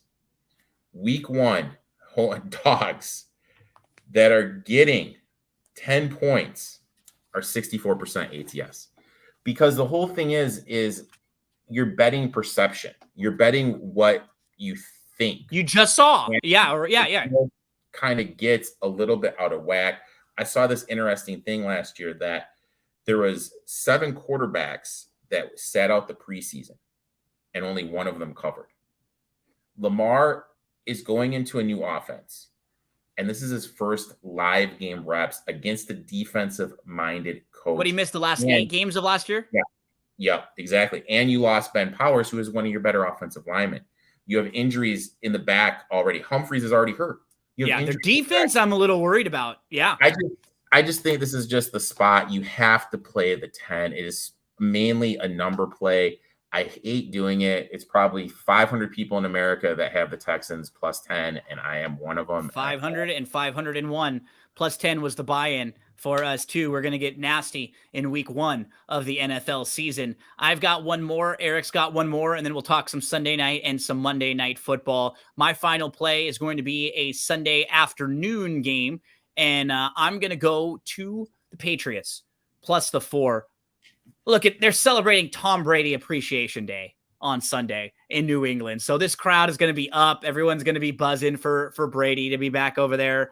Speaker 2: Week 1, dogs that are getting 10 points are 64% ATS. Because the whole thing is you're betting perception. You're betting what you think.
Speaker 1: You just saw.
Speaker 2: And
Speaker 1: yeah.
Speaker 2: Kind of gets a little bit out of whack. I saw this interesting thing last year that there was 7 quarterbacks that sat out the preseason and only one of them covered. Lamar is going into a new offense, and this is his first live game reps against a defensive-minded coach.
Speaker 1: What, he missed the last 8 games of last year?
Speaker 2: Yeah, exactly. And you lost Ben Powers, who is one of your better offensive linemen. You have injuries in the back already. Humphreys is already hurt.
Speaker 1: Their defense I'm a little worried about. Yeah.
Speaker 2: I just think this is just the spot. You have to play the 10. It is mainly a number play. I hate doing it. It's probably 500 people in America that have the Texans plus 10, and I am one of them.
Speaker 1: 500 and 501 plus 10 was the buy-in for us too. We're going to get nasty in week 1 of the NFL season. I've got one more. Eric's got one more, and then we'll talk some Sunday night and some Monday night football. My final play is going to be a Sunday afternoon game, and I'm going to go to the Patriots plus the 4. Look, they're celebrating Tom Brady Appreciation Day on Sunday in New England. So this crowd is going to be up. Everyone's going to be buzzing for Brady to be back over there.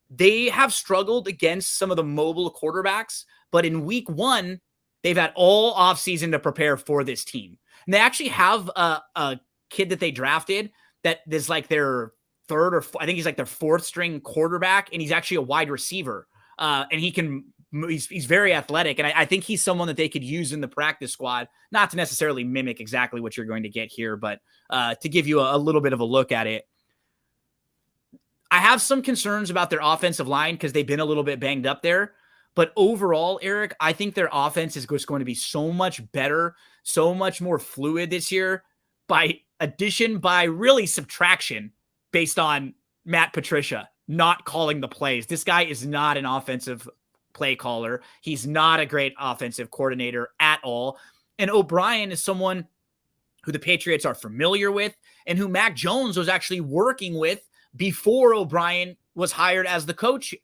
Speaker 1: They have struggled against some of the mobile quarterbacks, but in week 1, they've had all offseason to prepare for this team. And they actually have a kid that they drafted that is like their third or I think he's like their 4th string quarterback, and he's actually a wide receiver. And he's very athletic, and I think he's someone that they could use in the practice squad, not to necessarily mimic exactly what you're going to get here, but to give you a little bit of a look at it. I have some concerns about their offensive line because they've been a little bit banged up there. But overall, Eric, I think their offense is just going to be so much better, so much more fluid this year by addition, by really subtraction based on Matt Patricia not calling the plays. This guy is not an offensive play caller. He's not a great offensive coordinator at all. And O'Brien is someone who the Patriots are familiar with and who Mac Jones was actually working with before O'Brien was hired as a coach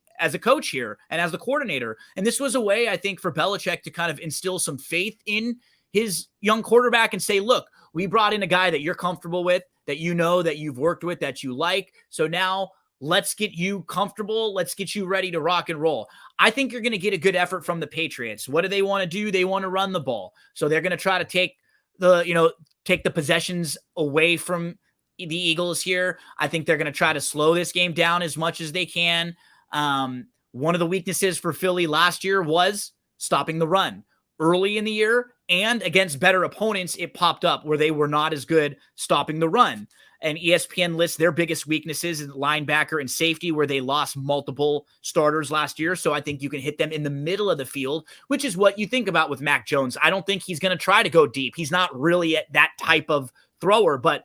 Speaker 1: here and as the coordinator. And this was a way, I think, for Belichick to kind of instill some faith in his young quarterback and say, look, we brought in a guy that you're comfortable with, that you know, that you've worked with, that you like. So now let's get you comfortable. Let's get you ready to rock and roll. I think you're going to get a good effort from the Patriots. What do they want to do? They want to run the ball. So they're going to try to take the possessions away from the Eagles here. I think they're going to try to slow this game down as much as they can. One of the weaknesses for Philly last year was stopping the run. Early in the year and against better opponents, it popped up where they were not as good stopping the run. And ESPN lists their biggest weaknesses in linebacker and safety, where they lost multiple starters last year. So I think you can hit them in the middle of the field, which is what you think about with Mac Jones. I don't think he's going to try to go deep. He's not really that type of thrower, but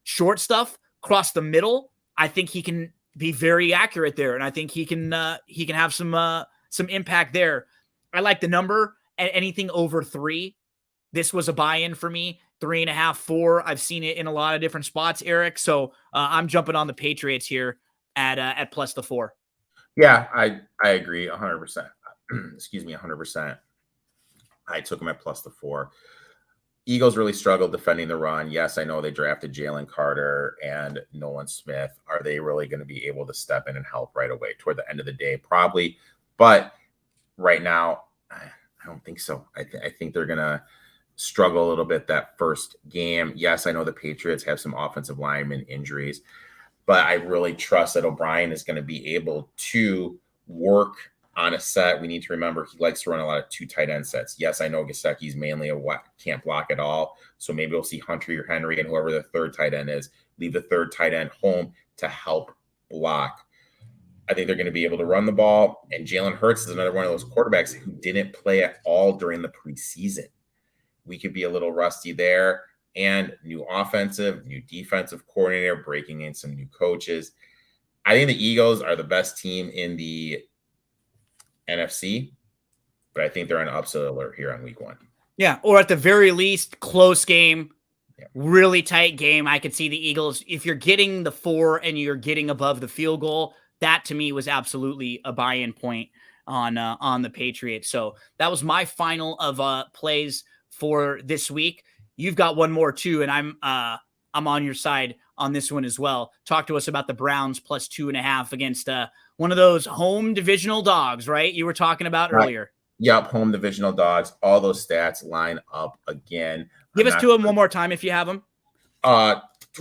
Speaker 1: short stuff across the middle, I think he can be very accurate there. And I think he can have some impact there. I like the number. Anything over 3. This was a buy-in for me. 3.5, 4. I've seen it in a lot of different spots, Eric. So I'm jumping on the Patriots here at plus the 4.
Speaker 2: Yeah, I agree 100%. Excuse me, 100%. I took them at plus the 4. Eagles really struggled defending the run. Yes, I know they drafted Jalen Carter and Nolan Smith. Are they really going to be able to step in and help right away toward the end of the day? Probably. But right now, I don't think so. I think they're going to struggle a little bit that first game. Yes, I know the Patriots have some offensive lineman injuries, but I really trust that O'Brien is going to be able to work on a set. We need to remember he likes to run a lot of 2 tight end sets. Yes, I know Gesicki's mainly can't block at all, so maybe we'll see Hunter or Henry and whoever the third tight end is leave the third tight end home to help block. I think they're going to be able to run the ball, and Jalen Hurts is another one of those quarterbacks who didn't play at all during the preseason. We could be a little rusty there, and new offensive, new defensive coordinator, breaking in some new coaches. I think the Eagles are the best team in the NFC, but I think they're on upset alert here on week 1.
Speaker 1: Yeah, or at the very least, close game, really tight game. I could see the Eagles, if you're getting the 4 and you're getting above the field goal, that to me was absolutely a buy-in point on the Patriots. So that was my final of plays for this week. You've got one more too, and I'm on your side on this one as well. Talk to us about the Browns plus 2.5 against one of those home divisional dogs, right? You were talking about earlier.
Speaker 2: Yep, home divisional dogs. All those stats line up again.
Speaker 1: Give us to them one more time if you have them.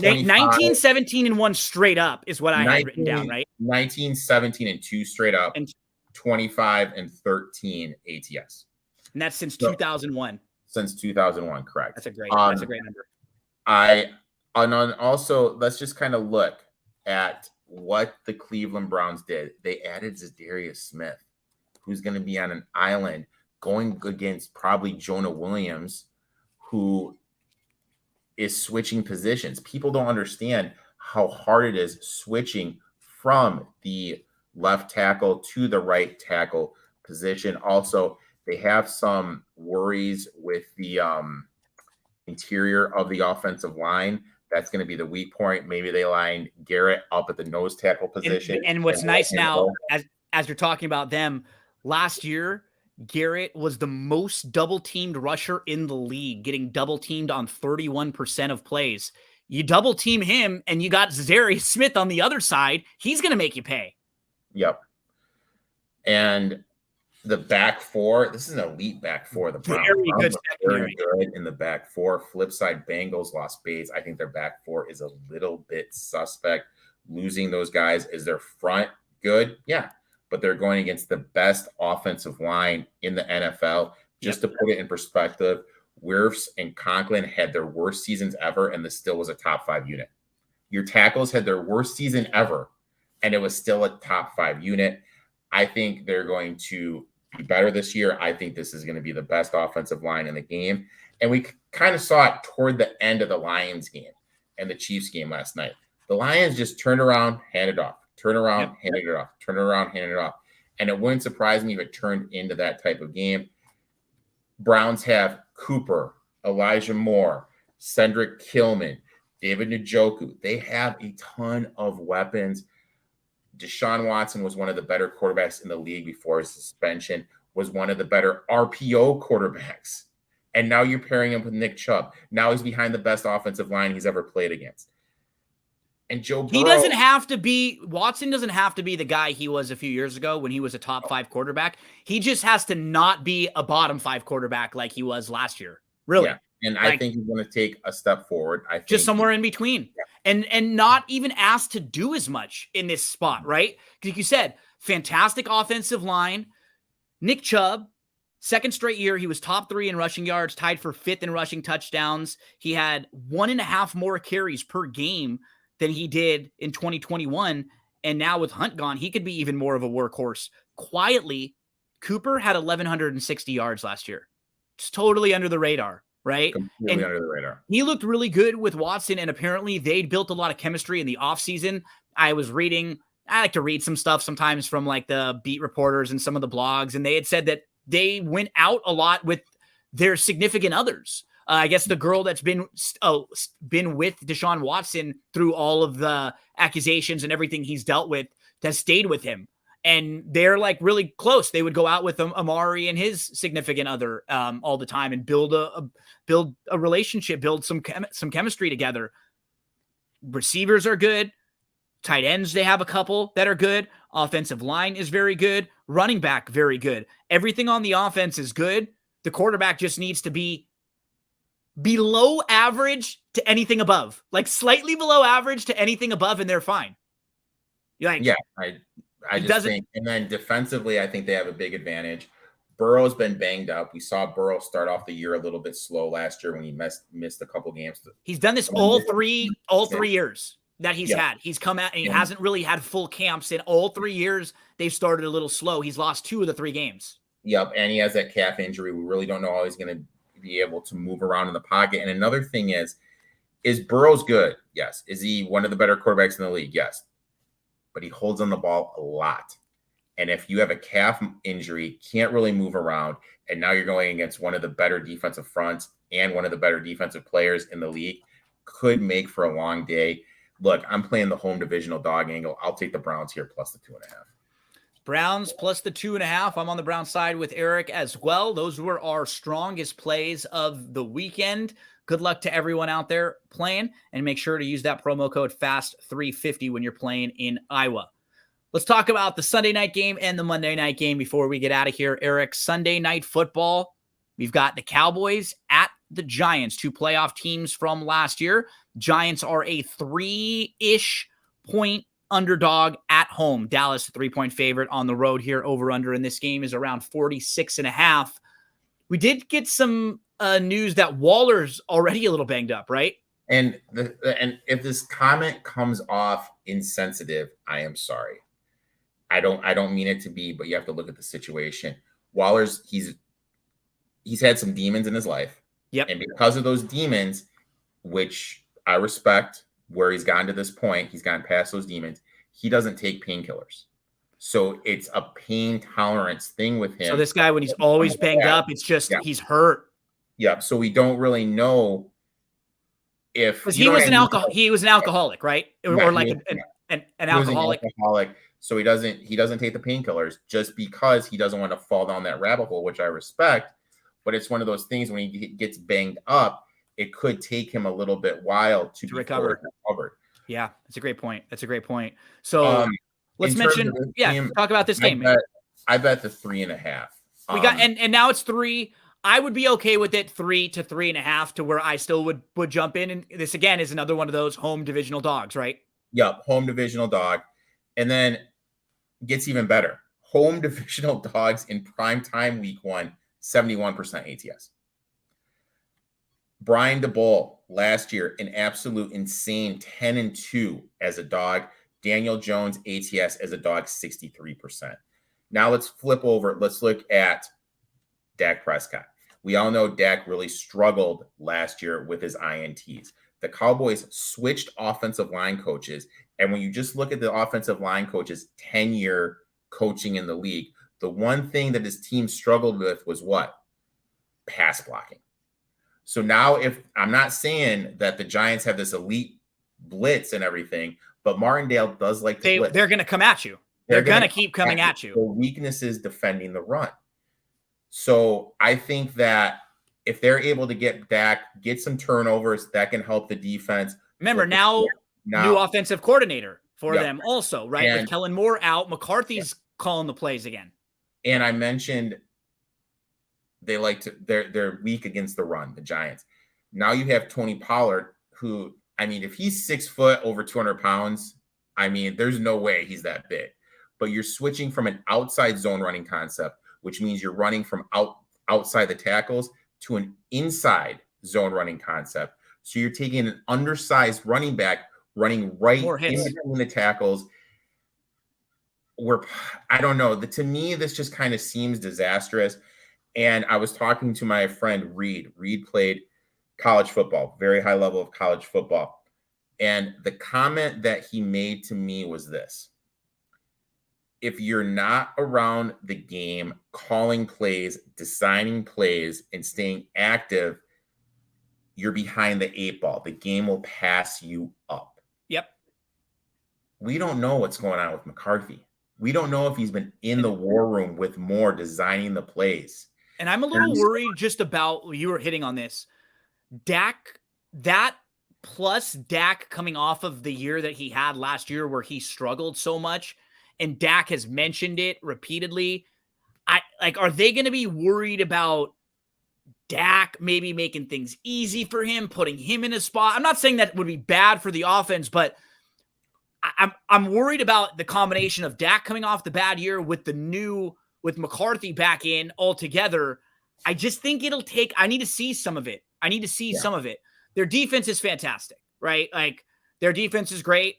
Speaker 1: 19, 17, and 1 straight up is what I had written down, right?
Speaker 2: 19, 17, and 2 straight up. And 25 and 13 ATS.
Speaker 1: And that's since 2001.
Speaker 2: Since 2001, correct.
Speaker 1: That's a great number.
Speaker 2: And also, let's just kind of look at what the Cleveland Browns did. They added Zadarius Smith, who's going to be on an island going against probably Jonah Williams, who is switching positions. People don't understand how hard it is switching from the left tackle to the right tackle position. Also, they have some worries with the interior of the offensive line. That's going to be the weak point. Maybe they line Garrett up at the nose tackle position.
Speaker 1: And what's nice now, as you're talking about them, last year, Garrett was the most double-teamed rusher in the league, getting double-teamed on 31% of plays. You double-team him, and you got Zadarius Smith on the other side. He's going to make you pay.
Speaker 2: Yep. And the back 4, this is an elite back 4. The Browns very good in the back 4. Flip side, Bengals lost Bates. I think their back 4 is a little bit suspect. Losing those guys. Is their front good? Yeah. But they're going against the best offensive line in the NFL. Just to put it in perspective, Wirfs and Conklin had their worst seasons ever, and this still was a top 5 unit. Your tackles had their worst season ever, and it was still a top 5 unit. I think they're going to be better this year. I think this is going to be the best offensive line in the game. And we kind of saw it toward the end of the Lions game and the Chiefs game last night. The Lions just turned around, handed off, turn around, handed it off, turn around, handed it off. And it wouldn't surprise me if it turned into that type of game. Browns have Cooper, Elijah Moore, Cedric Tillman, David Njoku. They have a ton of weapons. Deshaun Watson was one of the better quarterbacks in the league before his suspension, was one of the better RPO quarterbacks. And now you're pairing him with Nick Chubb. Now he's behind the best offensive line he's ever played against. And Joe Burrow, Watson doesn't have to be the guy he was a few years ago when he was a top 5 quarterback. He just has to not be a bottom 5 quarterback like he was last year. Really. Yeah. And I think he's going to take a step forward. I think
Speaker 1: just somewhere in between, and not even asked to do as much in this spot, right? Because like you said, fantastic offensive line. Nick Chubb, second straight year, he was top 3 in rushing yards, tied for 5th in rushing touchdowns. He had 1.5 more carries per game than he did in 2021. And now with Hunt gone, he could be even more of a workhorse. Quietly, Cooper had 1,160 yards last year. It's totally under the radar. Right?
Speaker 2: Completely under the radar.
Speaker 1: He looked really good with Watson, and apparently they'd built a lot of chemistry in the offseason. I like to read some stuff sometimes from like the beat reporters and some of the blogs, and they had said that they went out a lot with their significant others. I guess the girl that's been with Deshaun Watson through all of the accusations and everything he's dealt with has stayed with him. and they're like really close. They would go out with Amari and his significant other all the time and build a relationship, build some chemistry together. Receivers are good. Tight ends, they have a couple that are good. Offensive line is very good. Running back, very good. Everything on the offense is good. The quarterback just needs to be below average to anything above, like slightly below average to anything above, and they're fine.
Speaker 2: I just think, and then defensively, I think they have a big advantage. Burrow's been banged up. We saw Burrow start off the year a little bit slow last year when he missed a couple games.
Speaker 1: He's done this all three years that he's had. He's come out and he hasn't really had full camps in all 3 years. They've started a little slow. He's lost 2 of the 3 games.
Speaker 2: Yep, and he has that calf injury. We really don't know how he's going to be able to move around in the pocket. And another thing is Burrow's good? Yes. Is he one of the better quarterbacks in the league? Yes. But he holds on the ball a lot. And if you have a calf injury, can't really move around, and now you're going against one of the better defensive fronts and one of the better defensive players in the league, could make for a long day. Look, I'm playing the home divisional dog angle. I'll take the Browns here plus the 2.5.
Speaker 1: Browns plus the 2.5. I'm on the Brown side with Eric as well. Those were our strongest plays of the weekend. Good luck to everyone out there playing, and make sure to use that promo code FAST350 when you're playing in Iowa. Let's talk about the Sunday night game and the Monday night game before we get out of here. Eric, Sunday night football, we've got the Cowboys at the Giants, 2 playoff teams from last year. Giants are a 3-ish point underdog at home. Dallas, 3-point favorite on the road here. Over under in this game is around 46.5. We did get some news that Waller's already a little banged up, right?
Speaker 2: And if this comment comes off insensitive, I am sorry. I don't mean it to be, but you have to look at the situation. Waller's he's had some demons in his life.
Speaker 1: Yep.
Speaker 2: And because of those demons, which I respect, where he's gotten to this point, he's gotten past those demons, he doesn't take painkillers. So it's a pain tolerance thing with him.
Speaker 1: So this guy, when he's always banged up, it's just he's hurt.
Speaker 2: Yeah. So we don't really know if
Speaker 1: he was an alcoholic, right? Or like an alcoholic.
Speaker 2: So he doesn't take the painkillers just because he doesn't want to fall down that rabbit hole, which I respect. But it's one of those things when he gets banged up, it could take him a little bit while to recover.
Speaker 1: Yeah, that's a great point. So let's mention, talk about this game.
Speaker 2: I bet the 3.5.
Speaker 1: We got and now it's 3. I would be okay with it 3 to 3.5 to where I still would jump in. And this again is another one of those home divisional dogs, right?
Speaker 2: Yep, home divisional dog. And then gets even better. Home divisional dogs in prime time week 1, 71% ATS. Brian DeBoll last year, an absolute insane 10-2 as a dog. Daniel Jones ATS as a dog, 63%. Now let's flip over. Let's look at Dak Prescott. We all know Dak really struggled last year with his INTs. The Cowboys switched offensive line coaches. And when you just look at the offensive line coaches' 10-year coaching in the league, the one thing that his team struggled with was what? Pass blocking. So now, if I'm not saying that the Giants have this elite blitz and everything, but Martindale does like to blitz.
Speaker 1: They're going to come at you. They're going to keep coming at you.
Speaker 2: The weakness is defending the run. So I think that if they're able to get Dak, get some turnovers, that can help the defense.
Speaker 1: Remember, now new offensive coordinator for them also, right? With Kellen Moore out, McCarthy's calling the plays again.
Speaker 2: And I mentioned they're weak against the run, the Giants. Now you have Tony Pollard, who, I mean, if he's 6 foot, over 200 pounds, I mean, there's no way he's that big. But you're switching from an outside zone running concept, which means you're running from outside the tackles, to an inside zone running concept. So you're taking an undersized running back, running right in between the tackles. I don't know. To me, this just kind of seems disastrous. And I was talking to my friend Reed. Reed played college football, very high level of college football. And the comment that he made to me was this: if you're not around the game, calling plays, designing plays, and staying active, you're behind the 8 ball. The game will pass you up.
Speaker 1: Yep.
Speaker 2: We don't know what's going on with McCarthy. We don't know if he's been in the war room with Moore designing the plays.
Speaker 1: And I'm a little worried just about, you were hitting on this, Dak, that plus Dak coming off of the year that he had last year where he struggled so much, and Dak has mentioned it repeatedly. Are they going to be worried about Dak maybe making things easy for him, putting him in a spot? I'm not saying that would be bad for the offense, but I'm worried about the combination of Dak coming off the bad year with McCarthy back in altogether. I just think I need to see some of it. Some of it. Their defense is fantastic, right? Like, their defense is great.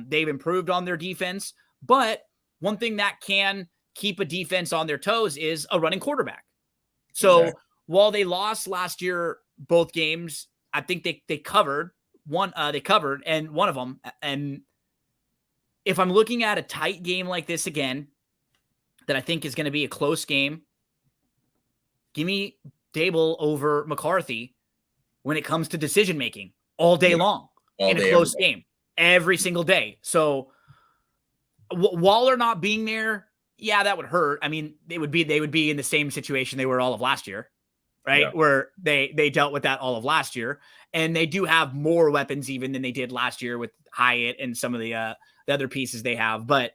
Speaker 1: They've improved on their defense, but one thing that can keep a defense on their toes is a running quarterback. So while they lost last year, both games, I think they covered one. They covered and one of them. And if I'm looking at a tight game like this again, that I think is going to be a close game, give me Dable over McCarthy when it comes to decision making all day long in a close game every single day. So Waller not being there, yeah, that would hurt. I mean, they would be in the same situation they were all of last year, right? Yeah. Where they dealt with that all of last year, and they do have more weapons even than they did last year with Hyatt and some of the other pieces they have. But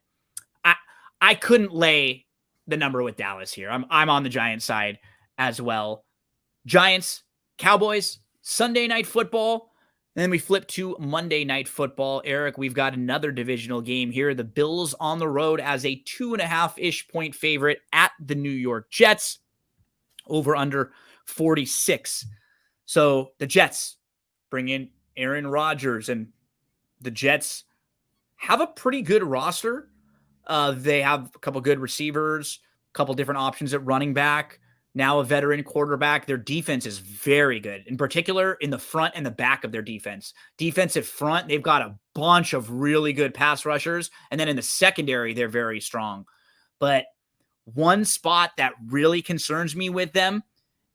Speaker 1: I couldn't lay the number with Dallas here. I'm on the Giants side as well. Giants, Cowboys, Sunday Night Football. And then we flip to Monday Night Football. Eric, we've got another divisional game here. The Bills on the road as a 2.5-ish point favorite at the New York Jets. Over under 46. So the Jets bring in Aaron Rodgers, and the Jets have a pretty good roster. They have a couple good receivers, a couple different options at running back. Now a veteran quarterback. Their defense is very good, in particular in the front and the back of their defense. Defensive front, they've got a bunch of really good pass rushers. And then in the secondary, they're very strong. But one spot that really concerns me with them,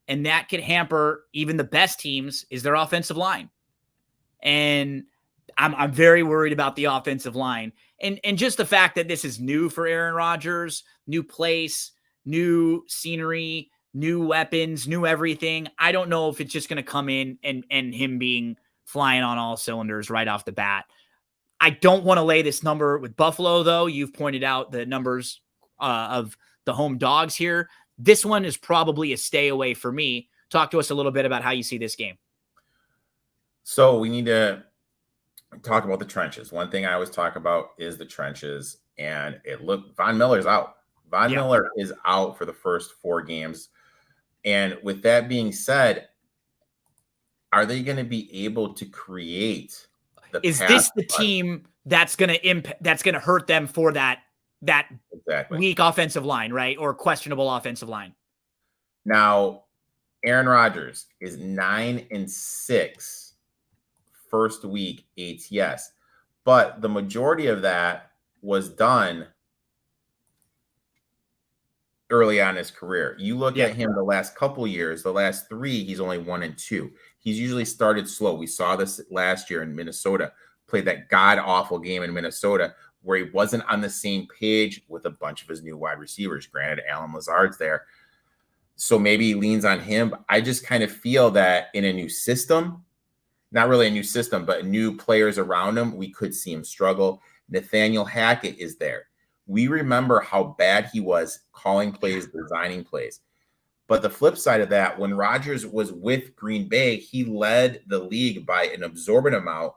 Speaker 1: and that could hamper even the best teams, is their offensive line. And I'm very worried about the offensive line. And just the fact that this is new for Aaron Rodgers, new place, new scenery, new weapons, new everything. I don't know if it's just going to come in and him being flying on all cylinders right off the bat. I don't want to lay this number with Buffalo, though. You've pointed out the numbers of the home dogs here. This one is probably a stay away for me. Talk to us a little bit about how you see this game.
Speaker 2: So we need to talk about the trenches. One thing I always talk about is the trenches, and Von Miller's out. Miller is out for the first 4 games. And with that being said, are they going to be able to create the
Speaker 1: Is this the team that's going to hurt them for that weak offensive line, right? Or questionable offensive line?
Speaker 2: Now, Aaron Rodgers is 9-6 first week ATS, but the majority of that was done early on in his career. You look at him the last couple years, the last 3, he's only 1-2. He's usually started slow. We saw this last year in Minnesota, played that god-awful game in Minnesota where he wasn't on the same page with a bunch of his new wide receivers. Granted, Allen Lazard's there. So maybe he leans on him. But I just kind of feel that in a new system, not really a new system, but new players around him, we could see him struggle. Nathaniel Hackett is there. We remember how bad he was calling plays, designing plays. But the flip side of that, when Rodgers was with Green Bay, he led the league by an absorbent amount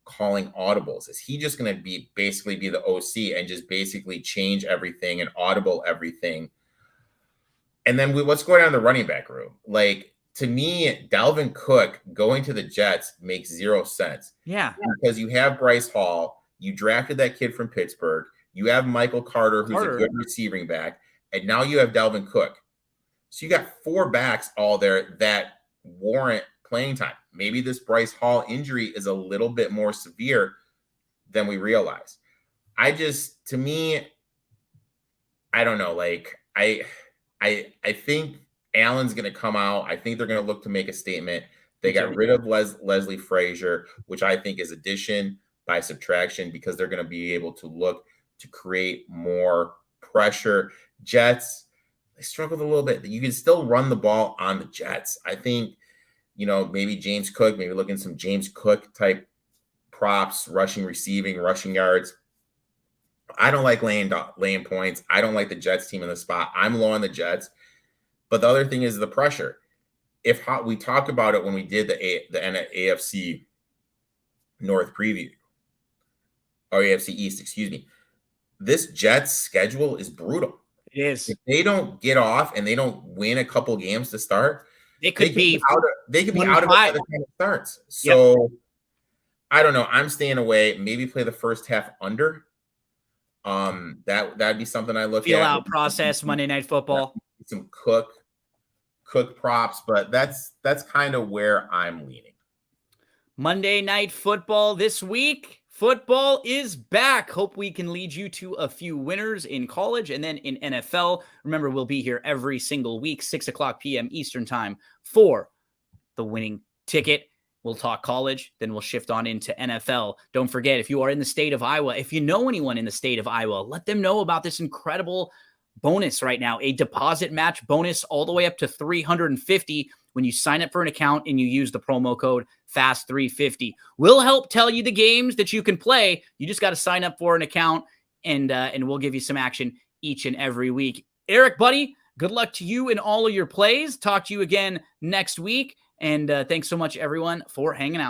Speaker 2: calling audibles. Is he just going to basically be the OC and just basically change everything and audible everything? And then what's going on in the running back room? Like, to me, Dalvin Cook going to the Jets makes 0 sense.
Speaker 1: Yeah.
Speaker 2: Because you have Bryce Hall. You drafted that kid from Pittsburgh. You have Michael Carter, who's a good receiving back. And now you have Dalvin Cook. So you got 4 backs all there that warrant playing time. Maybe this Bryce Hall injury is a little bit more severe than we realize. To me, I don't know. Like, I think Allen's going to come out. I think they're going to look to make a statement. They got rid of Leslie Frazier, which I think is addition by subtraction, because they're going to be able to look to create more pressure. Jets, they struggled a little bit. You can still run the ball on the Jets. I think, maybe James Cook, maybe looking some James Cook type props, rushing, receiving, rushing yards. I don't like laying points. I don't like the Jets team in the spot. I'm low on the Jets. But the other thing is the pressure. We talked about it when we did the AFC North preview, or AFC East, excuse me. This Jets schedule is brutal.
Speaker 1: It is.
Speaker 2: If they don't get off and they don't win a couple games to start,
Speaker 1: they could be
Speaker 2: out of it by the time it starts. So I don't know. I'm staying away. Maybe play the first half under. That'd be something I look at.
Speaker 1: Feel out process Monday Night Football.
Speaker 2: Some cook props, but that's kind of where I'm leaning.
Speaker 1: Monday Night Football this week. Football is back. Hope we can lead you to a few winners in college and then in NFL. Remember, we'll be here every single week, 6:00 p.m. Eastern time for the winning ticket. We'll talk college, then we'll shift on into NFL. Don't forget, if you are in the state of Iowa, if you know anyone in the state of Iowa, let them know about this incredible bonus right now, a deposit match bonus all the way up to $350 when you sign up for an account and you use the promo code FAST350. We'll help tell you the games that you can play. You just got to sign up for an account, and we'll give you some action each and every week. Eric, buddy, good luck to you in all of your plays. Talk to you again next week. And thanks so much, everyone, for hanging out.